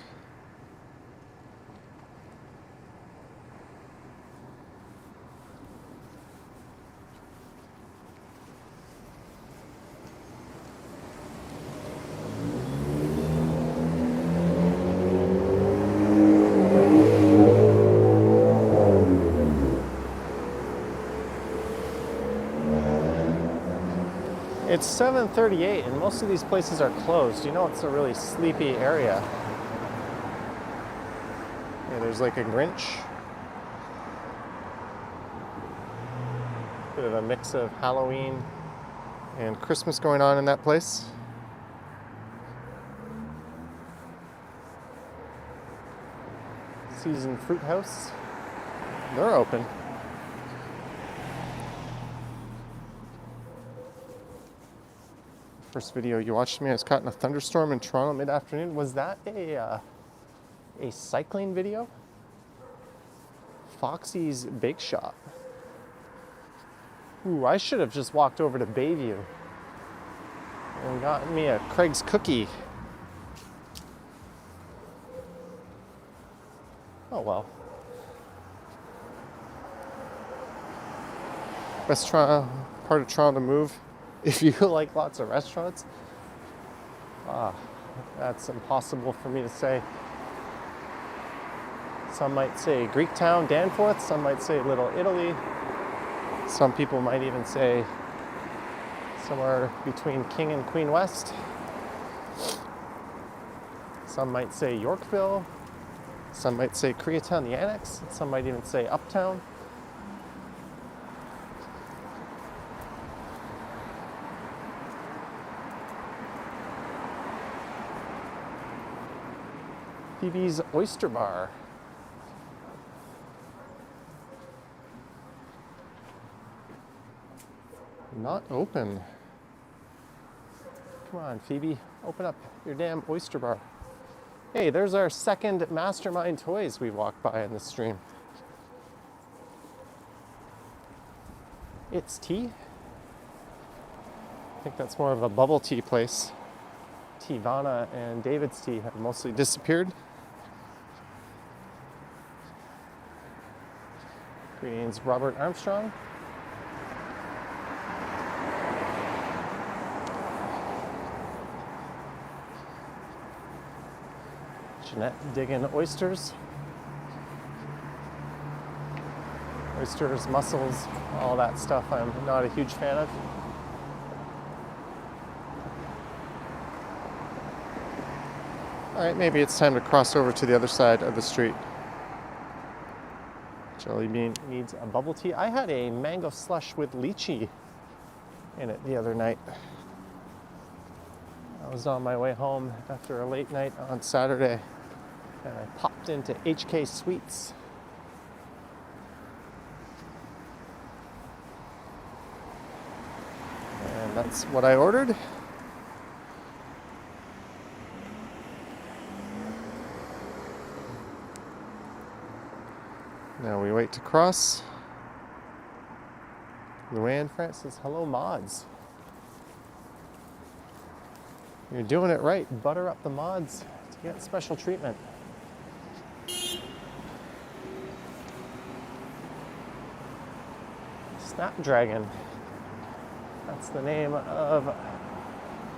A: It's 7:38 and most of these places are closed. You know, it's a really sleepy area. Yeah, there's like a Grinch. Bit of a mix of Halloween and Christmas going on in that place. Seasoned Fruit House. They're open. First video you watched me, I was caught in a thunderstorm in Toronto mid-afternoon. Was that a cycling video? Foxy's Bake Shop. Ooh, I should have just walked over to Bayview and got me a Craig's cookie. Oh well. Best part of Toronto to move. If you like lots of restaurants, that's impossible for me to say. Some might say Greektown, Danforth, some might say Little Italy. Some people might even say somewhere between King and Queen West. Some might say Yorkville. Some might say Koreatown, the Annex. Some might even say Uptown. Phoebe's Oyster Bar. Not open. Come on, Phoebe, open up your damn oyster bar. Hey, there's our second Mastermind Toys we walked by in the stream. It's Tea. I think that's more of a bubble tea place. Tivana and David's Tea have mostly disappeared. Greetings, Robert Armstrong. Jeanette digging oysters. Oysters, mussels, all that stuff I'm not a huge fan of. All right, maybe it's time to cross over to the other side of the street. Jelly Bean needs a bubble tea. I had a mango slush with lychee in it the other night. I was on my way home after a late night on Saturday and I popped into HK Sweets. And that's what I ordered. Now we wait to cross. Luann Francis, hello mods. You're doing it right. Butter up the mods to get special treatment. Snapdragon. That's the name of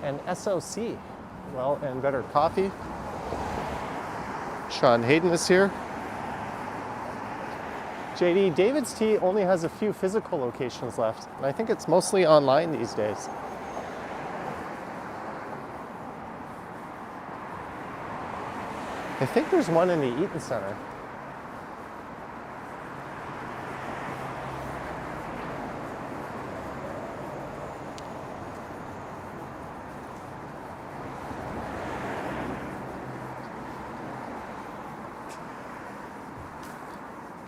A: an SOC. Well and Better Coffee. Sean Hayden is here. JD, David's Tea only has a few physical locations left, and I think it's mostly online these days. I think there's one in the Eaton Center.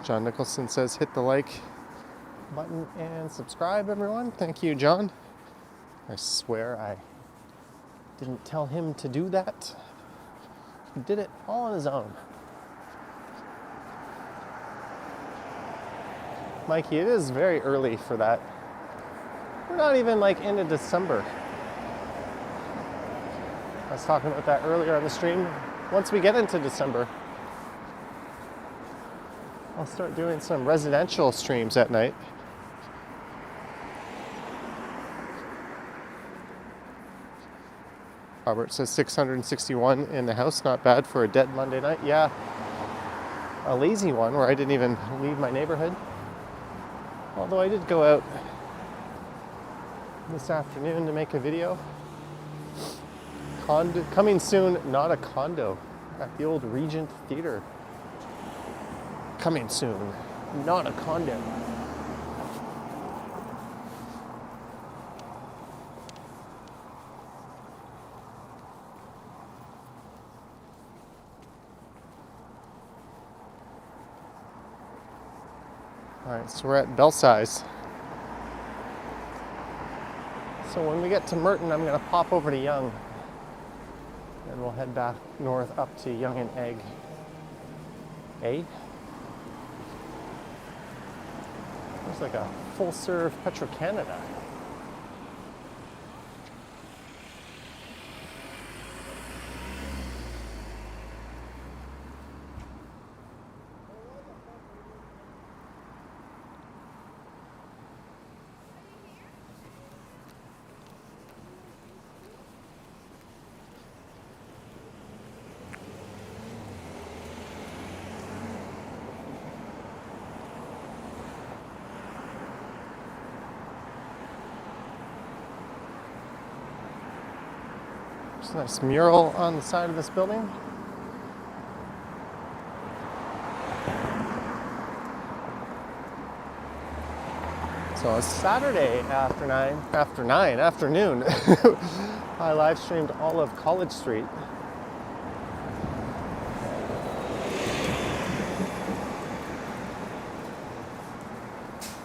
A: John Nicholson says hit the like button and subscribe, everyone. Thank you, John. I swear I Didn't tell him to do that. He did it all on his own. Mikey, it is very early for that. We're not even like into December. I was talking about that earlier on the stream. Once we get into December, I'll start doing some residential streams at night. Robert says 661 in the house, not bad for a dead Monday night. Yeah, a lazy one where I didn't even leave my neighborhood. Although I did go out this afternoon to make a video. Coming soon, not a condo, at the old Regent Theater. Coming soon, not a condo. All right, so we're at Belsize. So when we get to Merton, I'm gonna pop over to Yonge. And we'll head back north up to Yonge and Egg. There's like a full-serve Petro-Canada. There's a nice mural on the side of this building. So a Saturday afternoon, I live streamed all of College Street.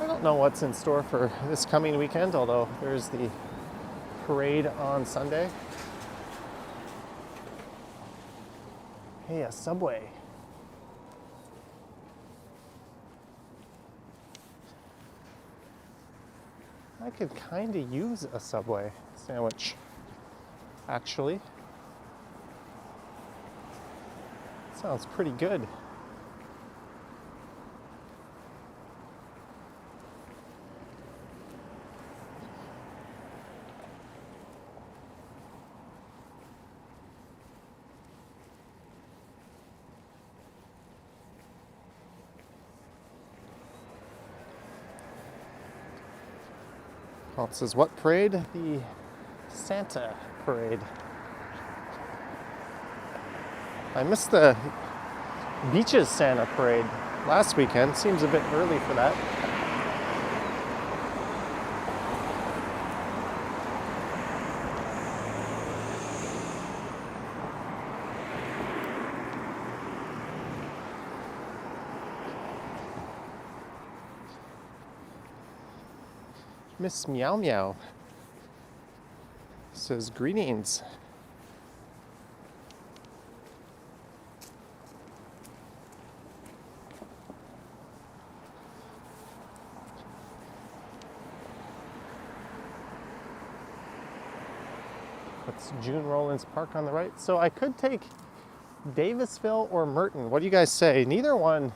A: I don't know what's in store for this coming weekend, although there's the parade on Sunday. Hey, a Subway. I could kind of use a Subway sandwich, actually. Sounds pretty good. Well, it says what parade? The Santa parade. I missed the Beaches Santa parade last weekend. Seems a bit early for that. Miss Meow Meow says greetings. That's June Rollins Park on the right. So I could take Davisville or Merton. What do you guys say? Neither one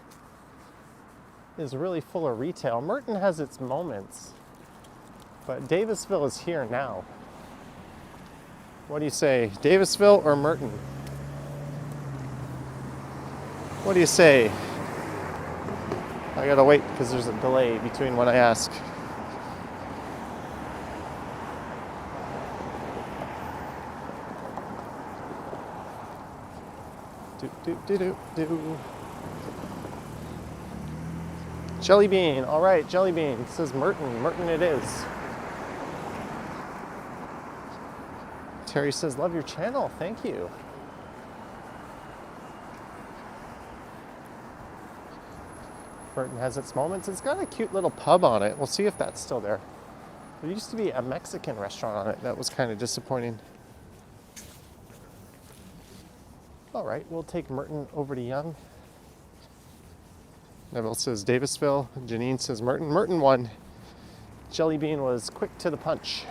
A: is really full of retail. Merton has its moments. But Davisville is here now. What do you say, Davisville or Merton? What do you say? I gotta wait because there's a delay between when I ask. Do. Jelly Bean, all right, Jelly Bean. It says Merton. Merton it is. Terry says, love your channel. Thank you. Merton has its moments. It's got a cute little pub on it. We'll see if that's still there. There used to be a Mexican restaurant on it. That was kind of disappointing. All right, we'll take Merton over to Yonge. Neville says Davisville. Janine says Merton. Merton won. Jelly Bean was quick to the punch.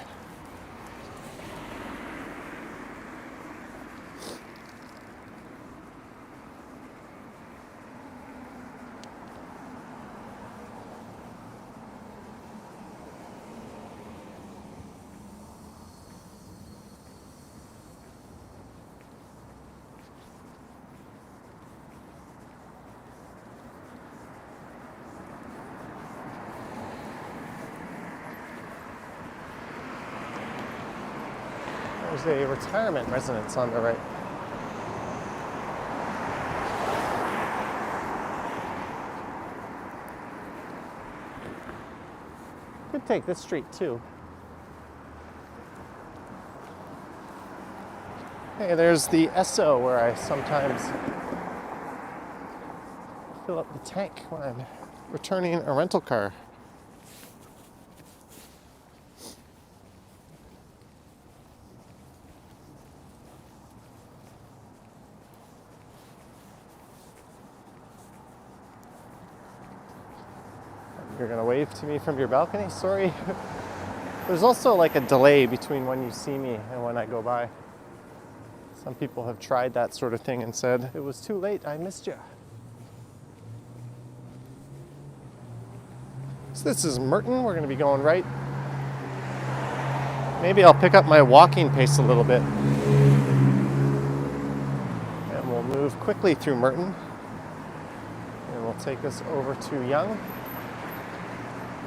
A: There's a retirement residence on the right. Could take this street too. Hey, there's the Esso where I sometimes fill up the tank when I'm returning a rental car. You're gonna wave to me from your balcony? Sorry. There's also like a delay between when you see me and when I go by. Some people have tried that sort of thing and said, it was too late, I missed you. So this is Merton, we're gonna be going right. Maybe I'll pick up my walking pace a little bit. And we'll move quickly through Merton. And we'll take us over to Yonge.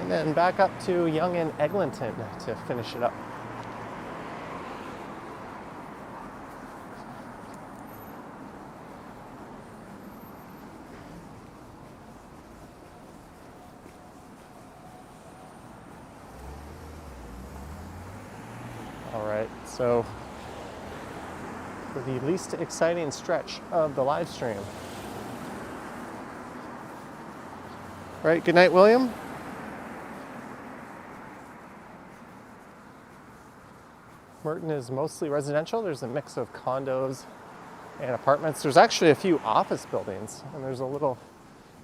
A: And then back up to Yonge and Eglinton to finish it up. All right, so for the least exciting stretch of the live stream. Right, good night, William. Merton is mostly residential. There's a mix of condos and apartments. There's actually a few office buildings, and there's a little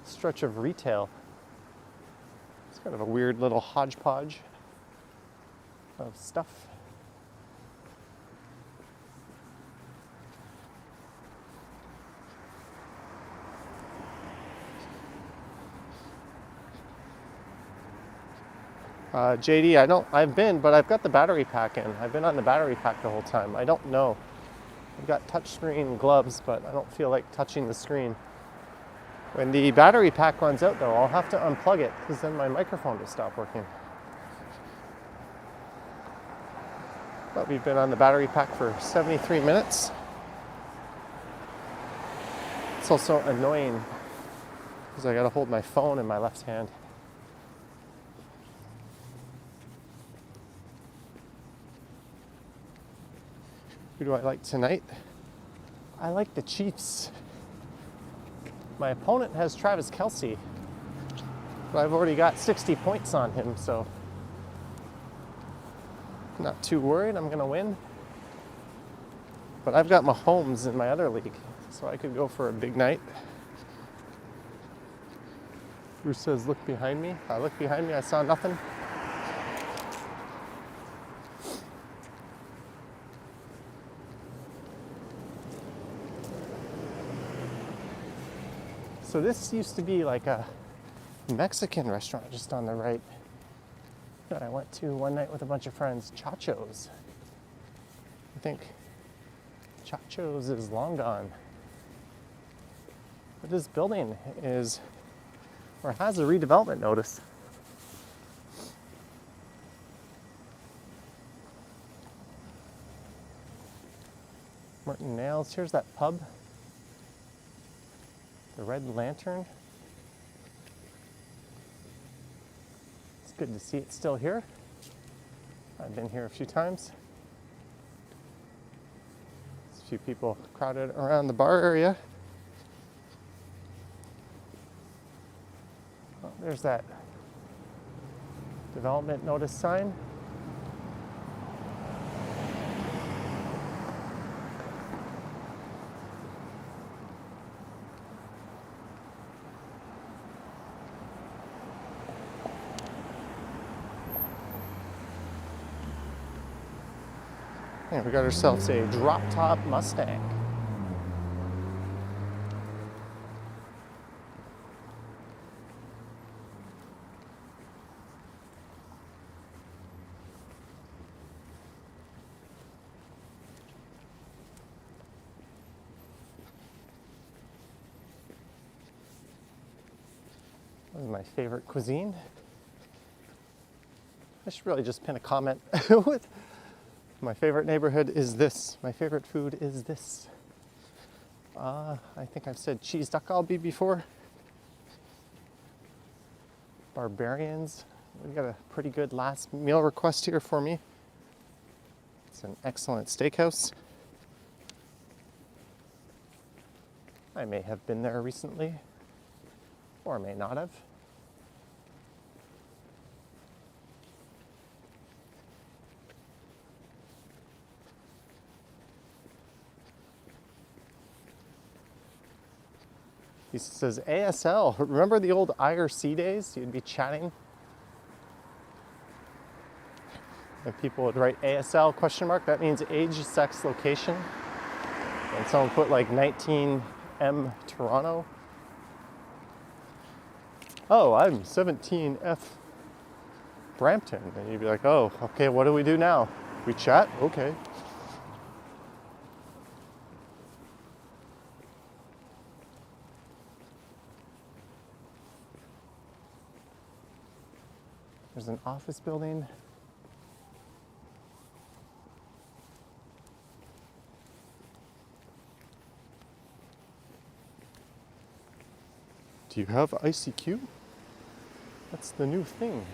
A: stretch of retail. It's kind of a weird little hodgepodge of stuff. JD, I've been, but I've got the battery pack in. I've been on the battery pack the whole time. I don't know. I've got touchscreen gloves, but I don't feel like touching the screen. When the battery pack runs out though, I'll have to unplug it because then my microphone will stop working. But we've been on the battery pack for 73 minutes. It's also annoying because I gotta hold my phone in my left hand. Who do I like tonight? I like the Chiefs. My opponent has Travis Kelce, but I've already got 60 points on him, so not too worried I'm gonna win. But I've got Mahomes in my other league, so I could go for a big night. Bruce says, look behind me. I looked behind me, I saw nothing. So this used to be like a Mexican restaurant just on the right that I went to one night with a bunch of friends, Chacho's. I think Chacho's is long gone. But this building is, or has a redevelopment notice. Merton Nails, here's that pub. The Red Lantern. It's good to see it still here. I've been here a few times. There's a few people crowded around the bar area. Oh, there's that development notice sign. And we got ourselves a drop top Mustang. This is my favorite cuisine. I should really just pin a comment with my favorite neighborhood is this. My favorite food is this. I think I've said cheese duck galbi before. Barbarians. We've got a pretty good last meal request here for me. It's an excellent steakhouse. I may have been there recently, or may not have. He says ASL. Remember the old IRC days? You'd be chatting and people would write ASL question mark. That means age, sex, location. And someone put like 19M Toronto. Oh, I'm 17F Brampton. And you'd be like, oh, okay, what do we do now? We chat? Okay. There's an office building. Do you have ICQ? That's the new thing.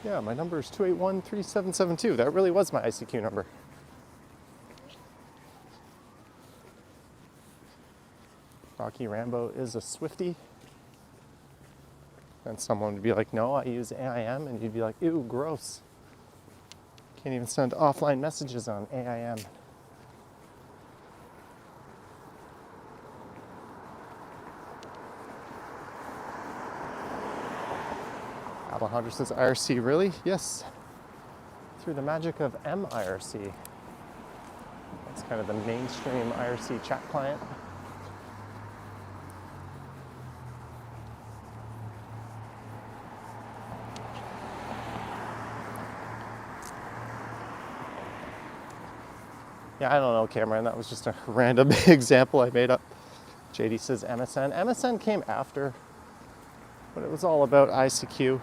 A: Yeah, my number is 281-3772. That really was my ICQ number. Rocky Rambo is a Swiftie. And someone would be like, no, I use AIM. And you'd be like, ew, gross. Can't even send offline messages on AIM. Apple Hunter says IRC, really? Yes. Through the magic of MIRC. That's kind of the mainstream IRC chat client. Yeah, I don't know, Cameron. That was just a random example I made up. JD says MSN. MSN came after, but it was all about ICQ.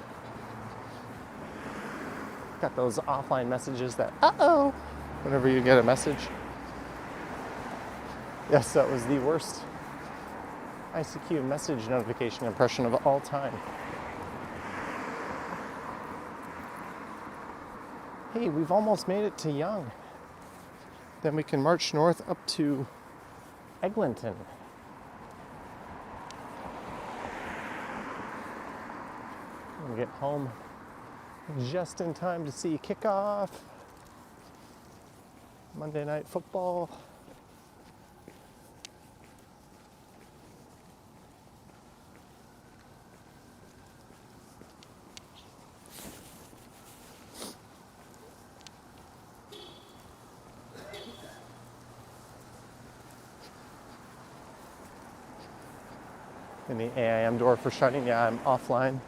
A: Got those offline messages that, uh-oh, whenever you get a message. Yes, that was the worst ICQ message notification impression of all time. Hey, we've almost made it to Yonge. Then we can march north up to Eglinton. And get home just in time to see kickoff. Monday Night Football. In the AIM door for shutting. Yeah, I'm offline.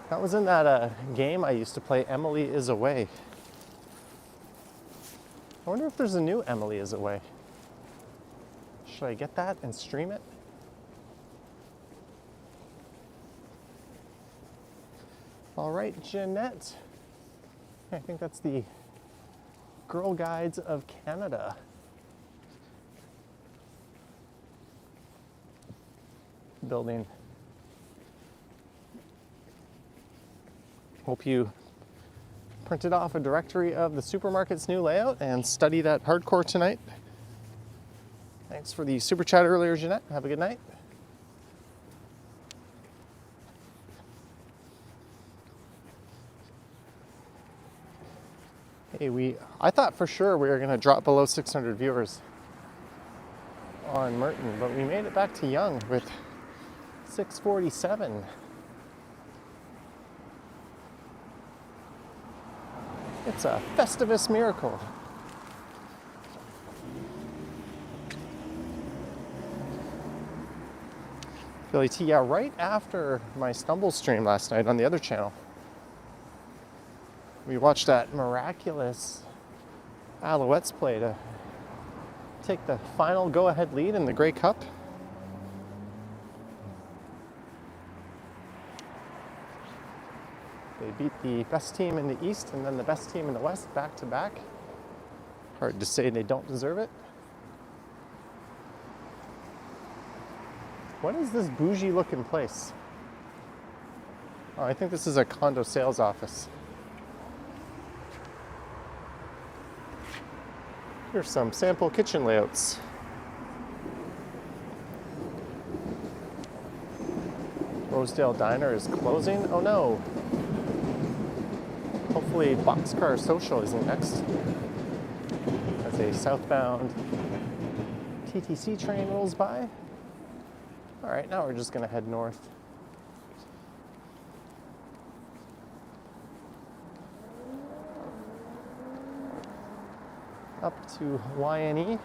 A: That was in that game I used to play, Emily is Away. I wonder if there's a new Emily is Away. Should I get that and stream it? All right, Jeanette. I think that's the Girl Guides of Canada. Building. Hope you printed off a directory of the supermarket's new layout and study that hardcore tonight. Thanks for the super chat earlier, Jeanette. Have a good night. Hey, I thought for sure we were going to drop below 600 viewers on Merton, but we made it back to Yonge with 647. It's a Festivus miracle. Philly T, yeah, right after my Stumble stream last night on the other channel, we watched that miraculous Alouettes play to take the final go-ahead lead in the Grey Cup. They beat the best team in the East and then the best team in the West back to back. Hard to say they don't deserve it. What is this bougie looking place? Oh, I think this is a condo sales office. Here's some sample kitchen layouts. Rosedale Diner is closing. Oh no. Hopefully Boxcar Social isn't next. As a southbound TTC train rolls by. All right, now we're just gonna head north. Up to YNE.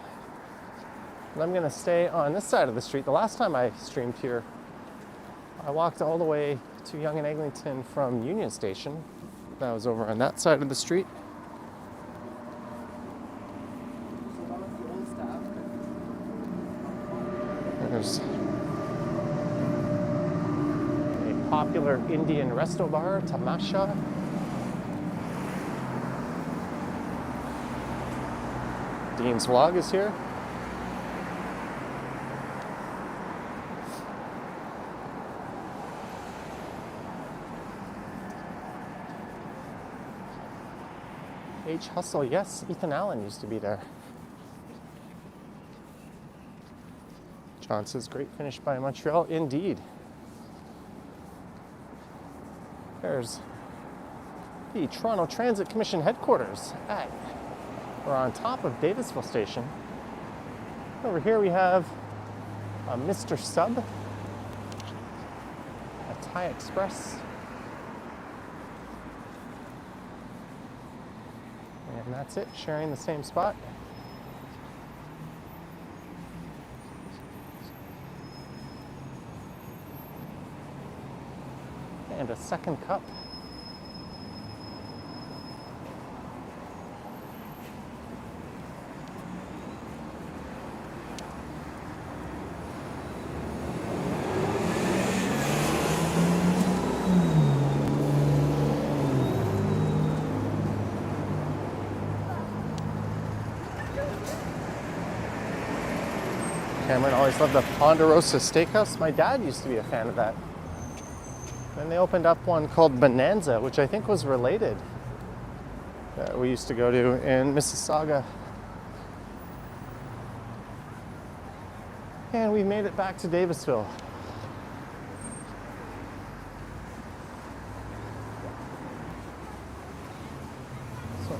A: And I'm gonna stay on this side of the street. The last time I streamed here, I walked all the way to Yonge and Eglinton from Union Station. That was over on that side of the street. There's a popular Indian resto bar, Tamasha. Dean's Vlog is here. H Hustle, yes, Ethan Allen used to be there. John says, great finish by Montreal, indeed. There's the Toronto Transit Commission headquarters at, we're on top of Davisville Station. Over here we have a Mr. Sub, a Thai Express, and that's it, sharing the same spot. And a second cup. Cameron always loved the Ponderosa Steakhouse. My dad used to be a fan of that. Then they opened up one called Bonanza, which I think was related, that we used to go to in Mississauga. And we made it back to Davisville. So,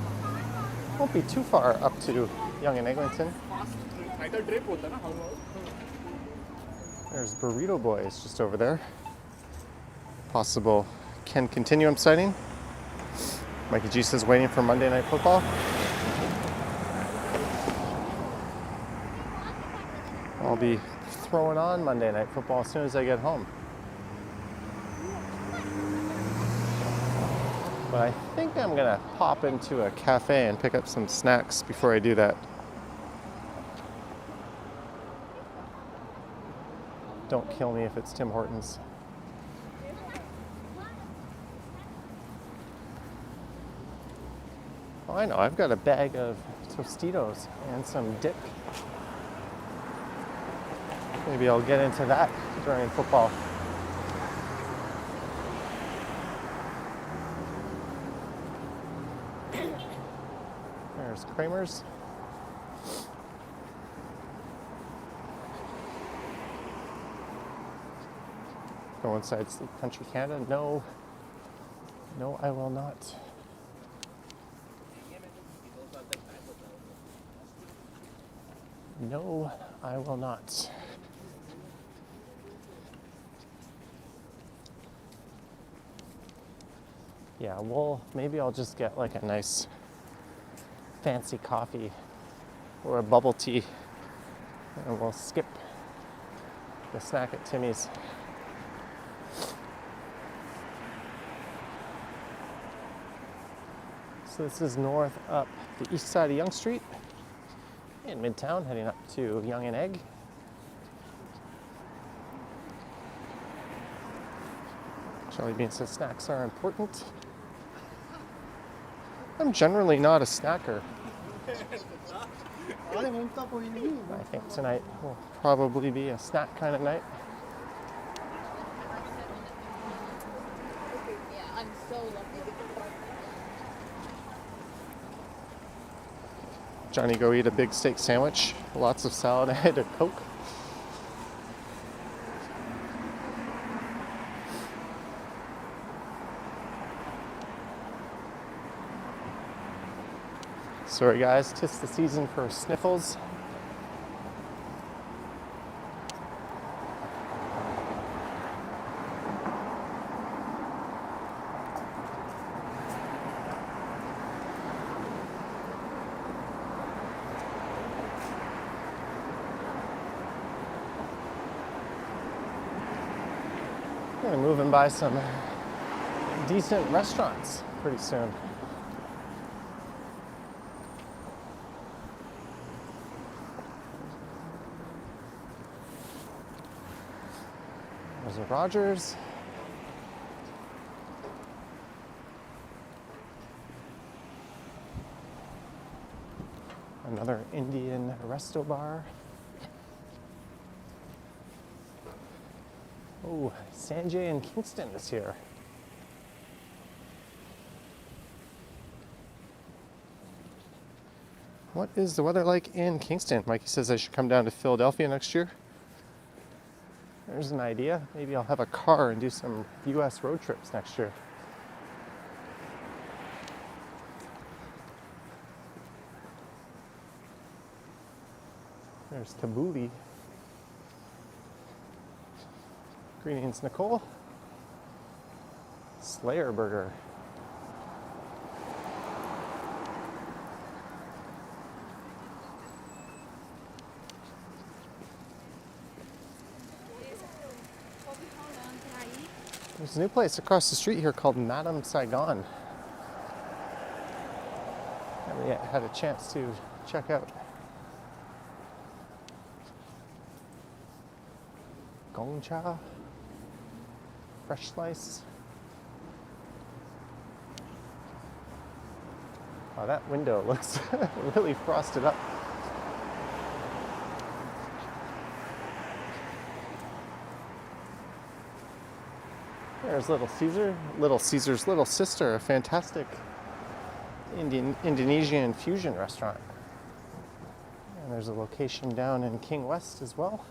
A: won't be too far up to Yonge and Eglinton. There's Burrito Boys just over there. Possible Ken Continuum sighting. Mikey G says waiting for Monday Night Football. I'll be throwing on Monday Night Football as soon as I get home. But I think I'm gonna pop into a cafe and pick up some snacks before I do that. Don't kill me if it's Tim Hortons. Oh, I know, I've got a bag of Tostitos and some dip. Maybe I'll get into that during football. There's Kramer's. Go inside Sleep Country Canada. No, I will not. No, I will not. Yeah, maybe I'll just get like a nice fancy coffee or a bubble tea, and we'll skip the snack at Timmy's. So this is north up the east side of Yonge Street in Midtown, heading up to Yonge and Egg. Charlie Bean says snacks are important. I'm generally not a snacker. I think tonight will probably be a snack kind of night.
C: Yeah, I'm so lucky.
A: Johnny, go eat a big steak sandwich, lots of salad, and a Coke. Sorry guys, 'tis the season for sniffles. Gonna move in by some decent restaurants pretty soon. There's a Rogers. Another Indian resto bar. Oh, Sanjay in Kingston is here. What is the weather like in Kingston? Mikey says I should come down to Philadelphia next year. There's an idea. Maybe I'll have a car and do some US road trips next year. There's Tabbouleh. Greetings, Nicole. Slayer Burger. There's a new place across the street here called Madame Saigon. Haven't yet had a chance to check out. Gongcha, fresh slice. Wow, that window looks really frosted up. There's Little Caesar, Little Caesar's little sister, a fantastic Indonesian fusion restaurant. And there's a location down in King West as well.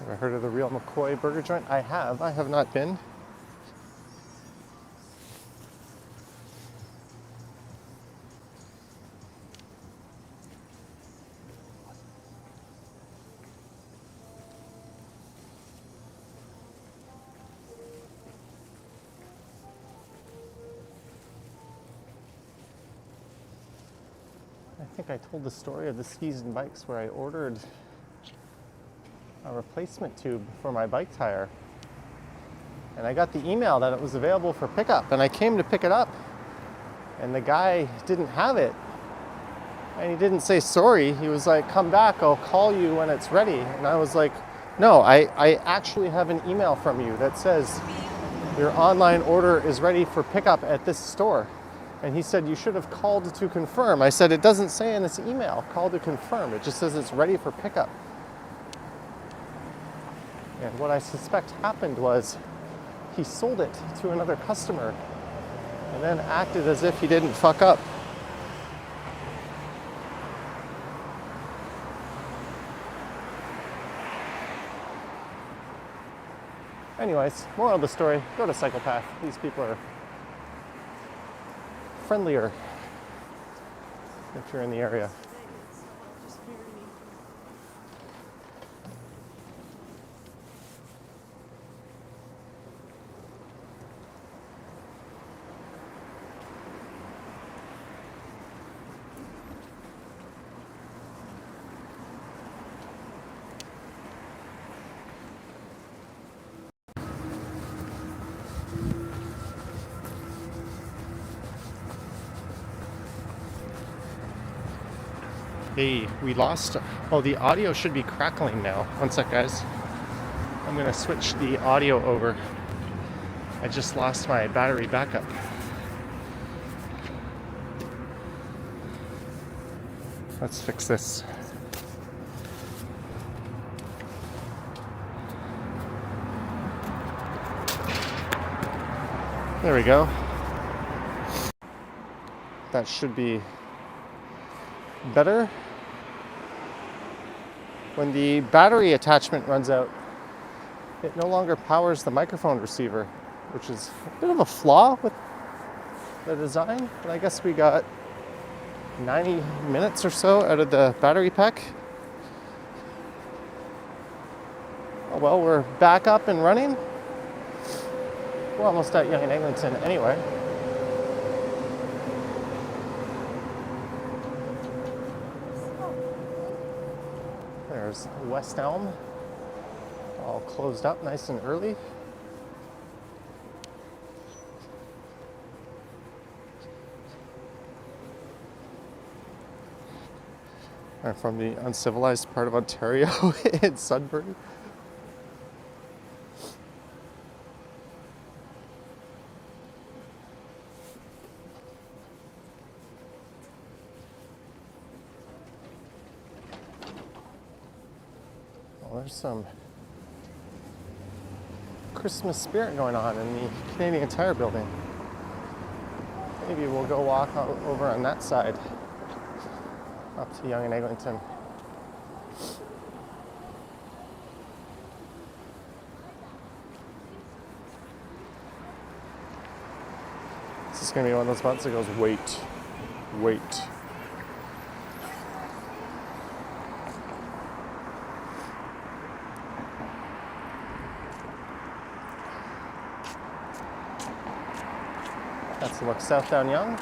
A: Ever heard of the Real McCoy Burger Joint? I have not been. I think I told the story of the skis and bikes where I ordered a replacement tube for my bike tire. And I got the email that it was available for pickup, and I came to pick it up and the guy didn't have it. And he didn't say sorry. He was like, come back, I'll call you when it's ready. And I was like, no, I actually have an email from you that says your online order is ready for pickup at this store. And he said, you should have called to confirm. I said, it doesn't say in this email, call to confirm. It just says it's ready for pickup. And what I suspect happened was he sold it to another customer and then acted as if he didn't fuck up. Anyways, moral of the story, go to Psychopath. These people are friendlier if you're in the area. Hey, we lost. Oh, the audio should be crackling now. One sec, guys. I'm gonna switch the audio over. I just lost my battery backup. Let's fix this. There we go. That should be better. When the battery attachment runs out, it no longer powers the microphone receiver, which is a bit of a flaw with the design, but I guess we got 90 minutes or so out of the battery pack. Oh well, we're back up and running. We're almost at Yonge and Eglinton anyway. There's West Elm, all closed up nice and early. I'm from the uncivilized part of Ontario in Sudbury. There's some Christmas spirit going on in the Canadian Tire building. Maybe we'll go walk over on that side up to Yonge and Eglinton. This is going to be one of those months that goes, wait, wait. That's a look south down Yonge.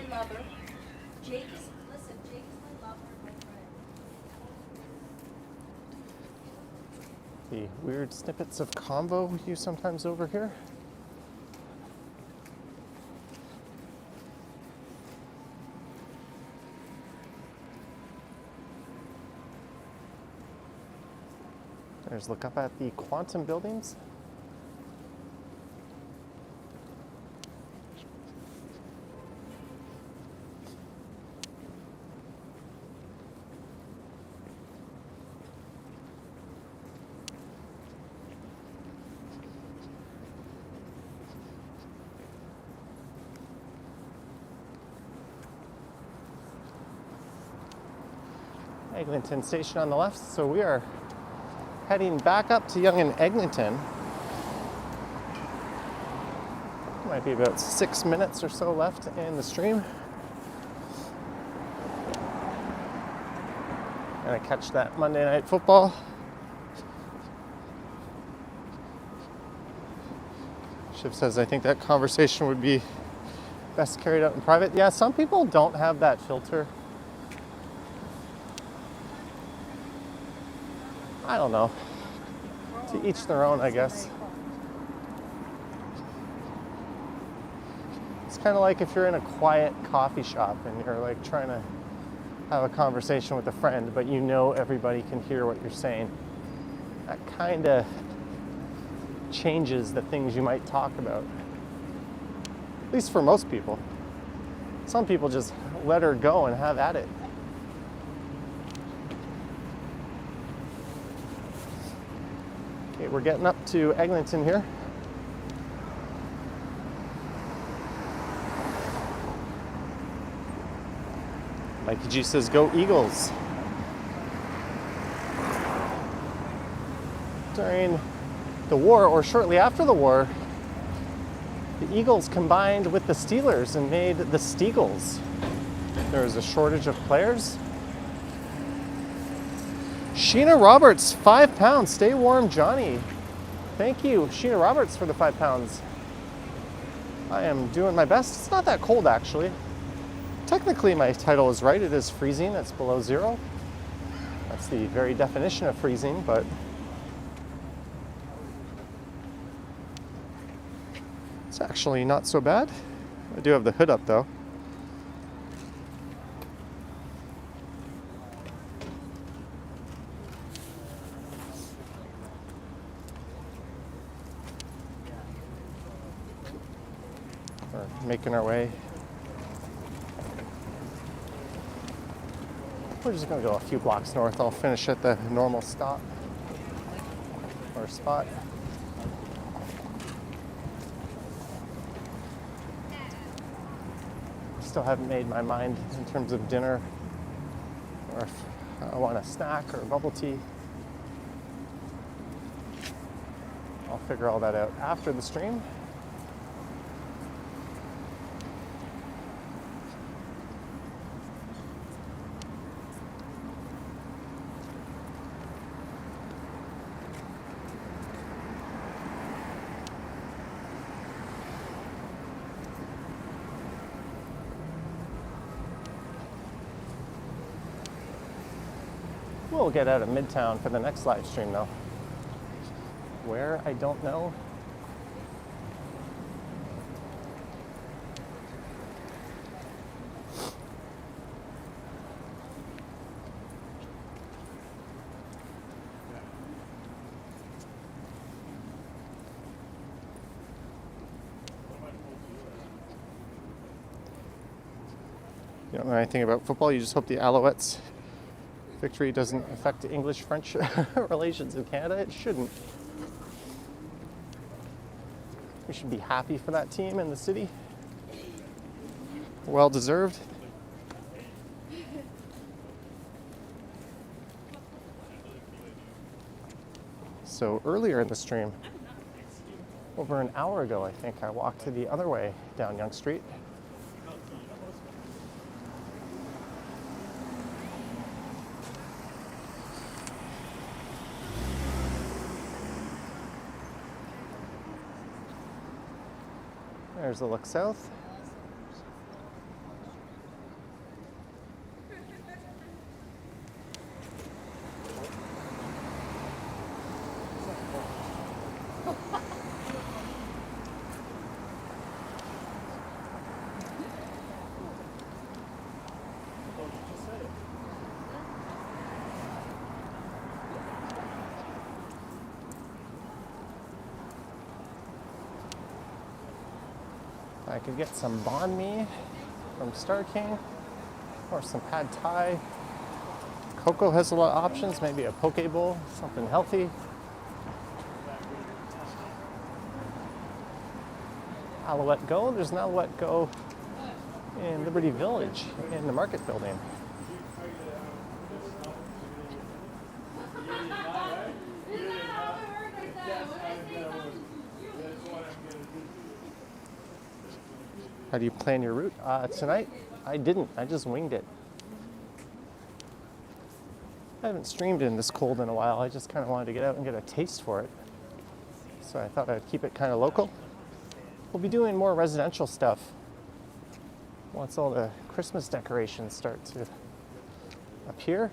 D: Lover. Jake is my lover, my friend.
A: The weird snippets of convo you sometimes overhear. There's a look up at the quantum buildings. Eglinton station on the left, so we are heading back up to Yonge and Eglinton. Might be about 6 minutes or so left in the stream. And I catch that Monday Night Football. Shiv says, I think that conversation would be best carried out in private. Yeah, some people don't have that filter. I don't know. To each their own, I guess. It's kind of like if you're in a quiet coffee shop and you're like trying to have a conversation with a friend, but you know everybody can hear what you're saying. that kind of changes the things you might talk about. At least for most people. Some people just let her go and have at it. Okay, we're getting up to Eglinton here. Mikey G says, go Eagles. During the war, or shortly after the war, the Eagles combined with the Steelers and made the Steagles. There was a shortage of players. Sheena Roberts, 5 pounds. Stay warm, Johnny. Thank you, Sheena Roberts, for the 5 pounds. I am doing my best. It's not that cold, actually. Technically, my title is right. It is freezing. It's below zero. That's the very definition of freezing, but it's actually not so bad. I do have the hood up, though. We're making our way. We're just going to go a few blocks north. I'll finish at the normal stop or spot. Still haven't made my mind in terms of dinner or if I want a snack or bubble tea. I'll figure all that out after the stream. We'll get out of Midtown for the next live stream, though. Where? I don't know. You don't know anything about football, you just hope the Alouettes' victory doesn't affect English-French relations in Canada. It shouldn't. We should be happy for that team in the city. Well deserved. So earlier in the stream, over an hour ago, I think, I walked the other way down Yonge Street. There's a look south. I could get some banh mi from Star King or some pad thai. Coco has a lot of options, maybe a poke bowl, something healthy. Alouette Go, there's an Alouette Go in Liberty Village in the market building. How do you plan your route? Tonight, I didn't. I just winged it. I haven't streamed in this cold in a while. I just kind of wanted to get out and get a taste for it. So I thought I'd keep it kind of local. We'll be doing more residential stuff once all the Christmas decorations start to appear.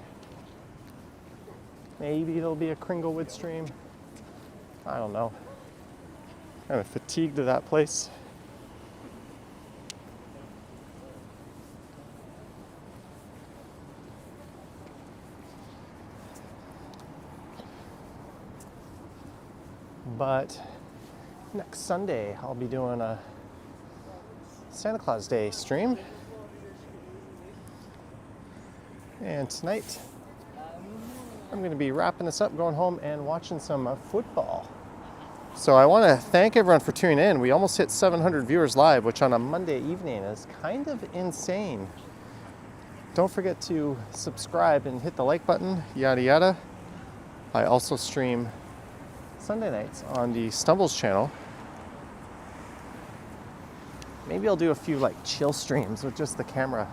A: Maybe there'll be a Kringlewood stream. I don't know. Kind of fatigued of that place. But next Sunday, I'll be doing a Santa Claus Day stream. And tonight, I'm going to be wrapping this up, going home and watching some football. So I want to thank everyone for tuning in. We almost hit 700 viewers live, which on a Monday evening is kind of insane. Don't forget to subscribe and hit the like button, yada yada. I also stream Sunday nights on the Stumbles channel. Maybe I'll do a few like chill streams with just the camera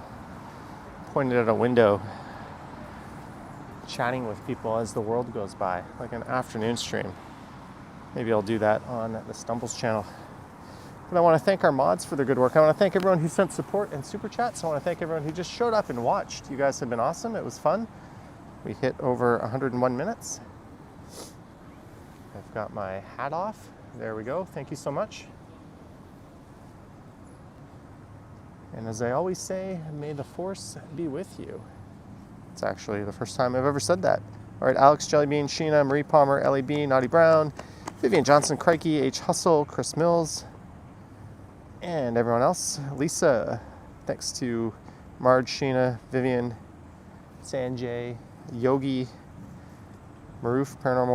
A: pointed at a window, chatting with people as the world goes by, like an afternoon stream. Maybe I'll do that on the Stumbles channel. But I want to thank our mods for their good work. I want to thank everyone who sent support and super chats. I want to thank everyone who just showed up and watched. You guys have been awesome. It was fun. We hit over 101 minutes. I've got my hat off. There we go. Thank you so much. And as I always say, may the force be with you. It's actually the first time I've ever said that. All right, Alex, Jellybean, Sheena, Marie Palmer, Ellie B, Naughty Brown, Vivian Johnson, Crikey, H. Hustle, Chris Mills, and everyone else. Lisa, thanks to Marge, Sheena, Vivian, Sanjay, Yogi, Maroof, Paranormal